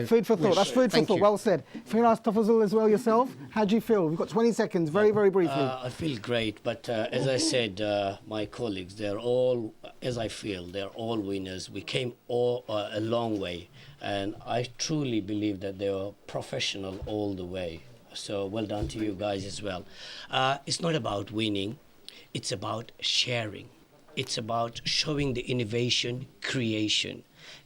food for thought. That's food for thought. Well said. If you can ask Tafazul as well yourself, how do you feel? We've got 20 seconds, very, very briefly. I feel great, but as I said, my colleagues, they're all, as I feel, they're all winners. We came a long way, and I truly believe that they were professional all the way. So well done to you guys as well. It's not about winning, it's about sharing. It's about showing the innovation, creation.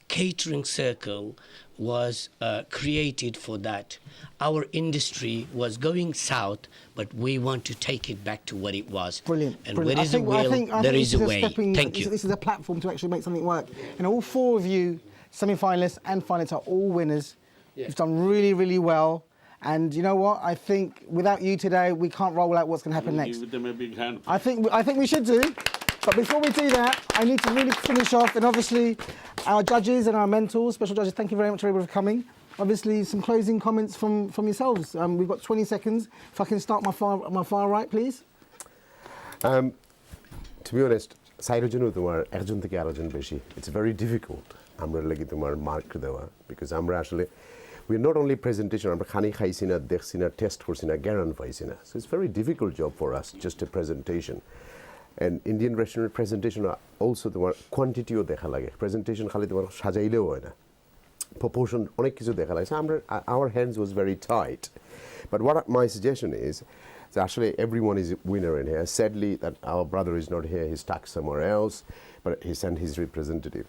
Catering Circle was created for that. Our industry was going south, but we want to take it back to what it was. Brilliant. And brilliant. where is a will, there is a way. Thank you. This is a platform to actually make something work. And all four of you, semi-finalists and finalists, are all winners. Yeah. You've done really, really well. And you know what? I think without you today, we can't roll out what's going to happen next. Give them a big hand. I think we should do. But before we do that, I need to really finish off, and obviously our judges and our mentors, special judges, thank you very much everybody for coming. Obviously some closing comments from yourselves. We've got 20 seconds. If I can start my far right, please. To be honest, সাইরোজনও তোমার একজন থেকে আরেকজন বেশি। It's very difficult আমরা লাগি তোমার mark দেওয়া because আমরা আসলে we're not only presentation, আমরা খানি খাইছি না, দেখছি না, টেস্ট করছি না, জ্ঞান পাইছি না. So it's very difficult job for us, just a presentation. And Indian restaurant presentation also তোমার কোয়ান্টিটিও দেখা লাগে. Presentation খালি তোমার সাজাইলেও হয় না. Proportion অনেক কিছু দেখা লাগে. So our hands was very tight. But what my suggestion is, so actually everyone is a winner in here. Sadly that our brother is not here, he's stuck somewhere else, but he sent his representative.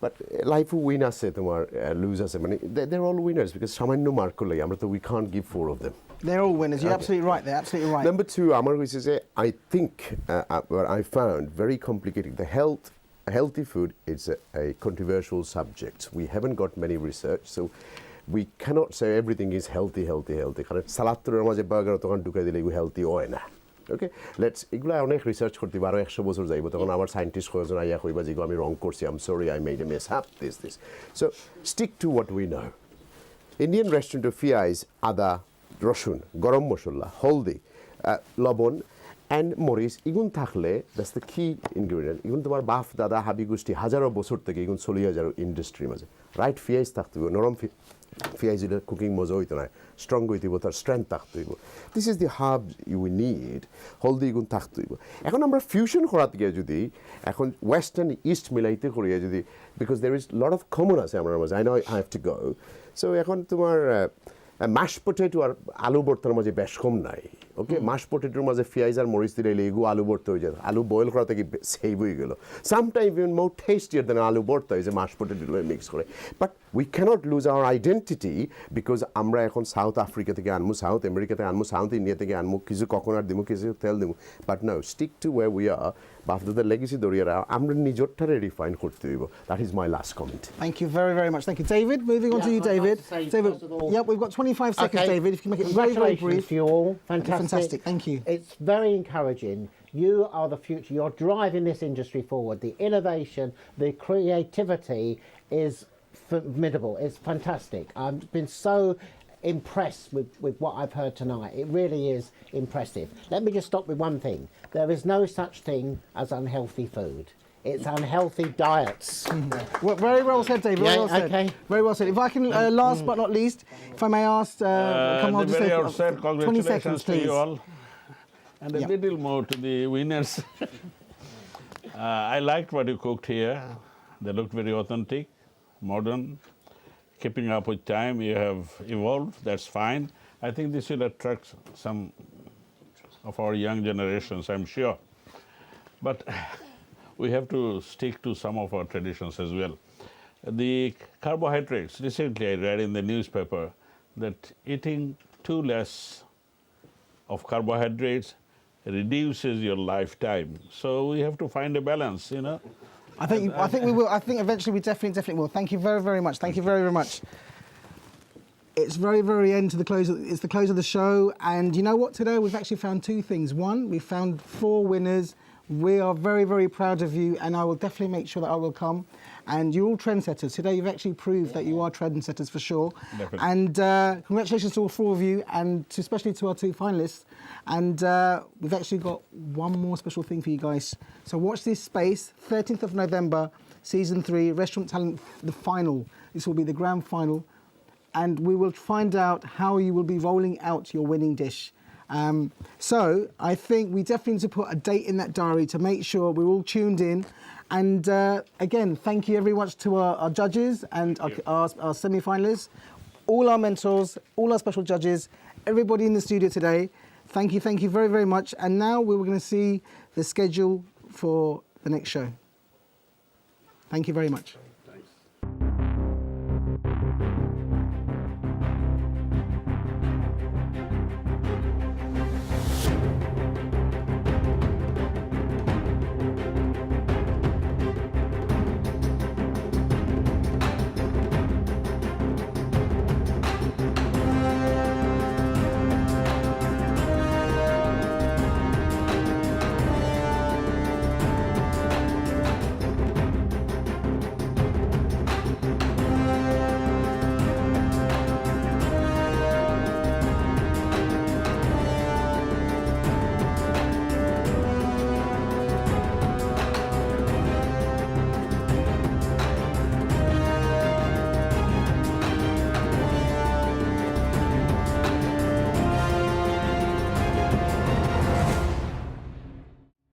But life win আছে তোমার lose আছে মানে they're all winners because সামান্য mark করলে আমরা তো we can't give 4 of them. They're all winners. You're absolutely right. They're absolutely right. Number 2, আমার হইছে যে I think what I found very complicated. Healthy food is a controversial subject. We haven't got many research, so we cannot say everything is healthy. কারণ সালাতুরের মাঝে burger তখন ঢুকাই দিলে এগুলো healthy হয় না। ওকে, লেটস এগুলো অনেক রিসার্চ করতে আরও 100 বছর যাইব, তখন আমার সায়েন্টিস্ট কয়েকজন আইয়া কইবা যেগুলো আমি রং করছি, I am sorry, I made a mishap this so stick to what we know. Indian restaurant ফিয়াইজ আদা, রসুন, গরম মশলা, হলদি, লবণ অ্যান্ড মরিচ এগুলো থাকলে দ্যাটস দ্য কি ইনগ্রিডিয়েন্ট। এগুলো তোমার বাপ দাদা হাবি গোষ্ঠী হাজারো বছর থেকে এগুলো চলিয়ে যার ইন্ডাস্ট্রির মাঝে। রাইট ফিয়াইজ থাকতে হবে, নরম ফিয়াইজ হলে কুকিং মজা হইতো না, স্ট্রং হইতে হইব, তার স্ট্রেংথ থাকতে হইব। This is the herb you need. হলদি এগুলো থাকতে হইব। এখন আমরা ফিউশন করাতে গিয়ে যদি এখন ওয়েস্ট অ্যান্ড ইস্ট মিলাইতে করিয়া যদি, because there is lot of common আছে আমার মাঝে, I know I have to go. So এখন তোমার মাশ পটেটো আর আলু ভর্তার মাঝে বেশ কম নাই। ওকে, মাশ পটেটোর মাঝে পেঁয়াজ আর মরিচ দিলে এগু আলু ভর্তা হয়ে যায়, আলু বয়েল করা থেকে সেভ হয়ে গেল। সামটাইম ইভেন মোর টেস্টিয়ার দেন আলু ভর্তা হয়েছে মাশ পটেটো মিক্স করে। But we cannot lose our identity because আমরা এখন সাউথ আফ্রিকা থেকে আনবো, সাউথ আমেরিকা থেকে আনবো, সাউথ ইন্ডিয়া থেকে আনবো, কিছু কোকোনাট দিব, কিছু তেল দিব। But now stick to way we are, বাপদাদের লেগেসি দরিয়ারা আমরা নিজরটারে রিফাইন করতে হইব। That is my last comment. Thank you very, very much. Thank you. David, moving on to you, David. David, yep, we've got 25 seconds, Okay. David. If you can make it very, very brief. Congratulations to you all. Fantastic. Thank you. It's very encouraging. You are the future. You're driving this industry forward. The innovation, the creativity is formidable. It's fantastic. I've been so impressed with what I've heard tonight. It really is impressive. Let me just stop with one thing. There is no such thing as unhealthy food. It's unhealthy diets. Well, very well said, David. Very well said. Okay. Very well said. If I can, last but not least, if I may ask, come on, the just very say, outset, 20 congratulations seconds, to please. you all. And a little more to the winners. I liked what you cooked here. They looked very authentic, modern, keeping up with time. You have evolved, that's fine. I think this will attract some of our young generations, I'm sure. But we have to stick to some of our traditions as well. The carbohydrates, recently I read in the newspaper that eating too less of carbohydrates reduces your lifetime. So we have to find a balance, you know. I think we will. I think eventually we definitely will. Thank you very, very much. Thank you very, very much. It's very, very end to the close. It's the close of the show, and you know what? Today we've actually found 2 things. One, we found 4 winners. We are very, very proud of you, and I will definitely make sure that I will come. And you're all trendsetters. Today you've actually proved that you are trendsetters for sure. Definitely. And congratulations to all 4 of you, and especially to our 2 finalists. And we've actually got one more special thing for you guys. So watch this space, 13th of November, Season 3, Restaurant Talent, the final. This will be the grand final. And we will find out how you will be rolling out your winning dish. So I think we definitely need to put a date in that diary to make sure we're all tuned in. And again, thank you very much to our judges and our semi-finalists, all our mentors, all our special judges, everybody in the studio today. Thank you very, very much. And now we're going to see the schedule for the next show. Thank you very much.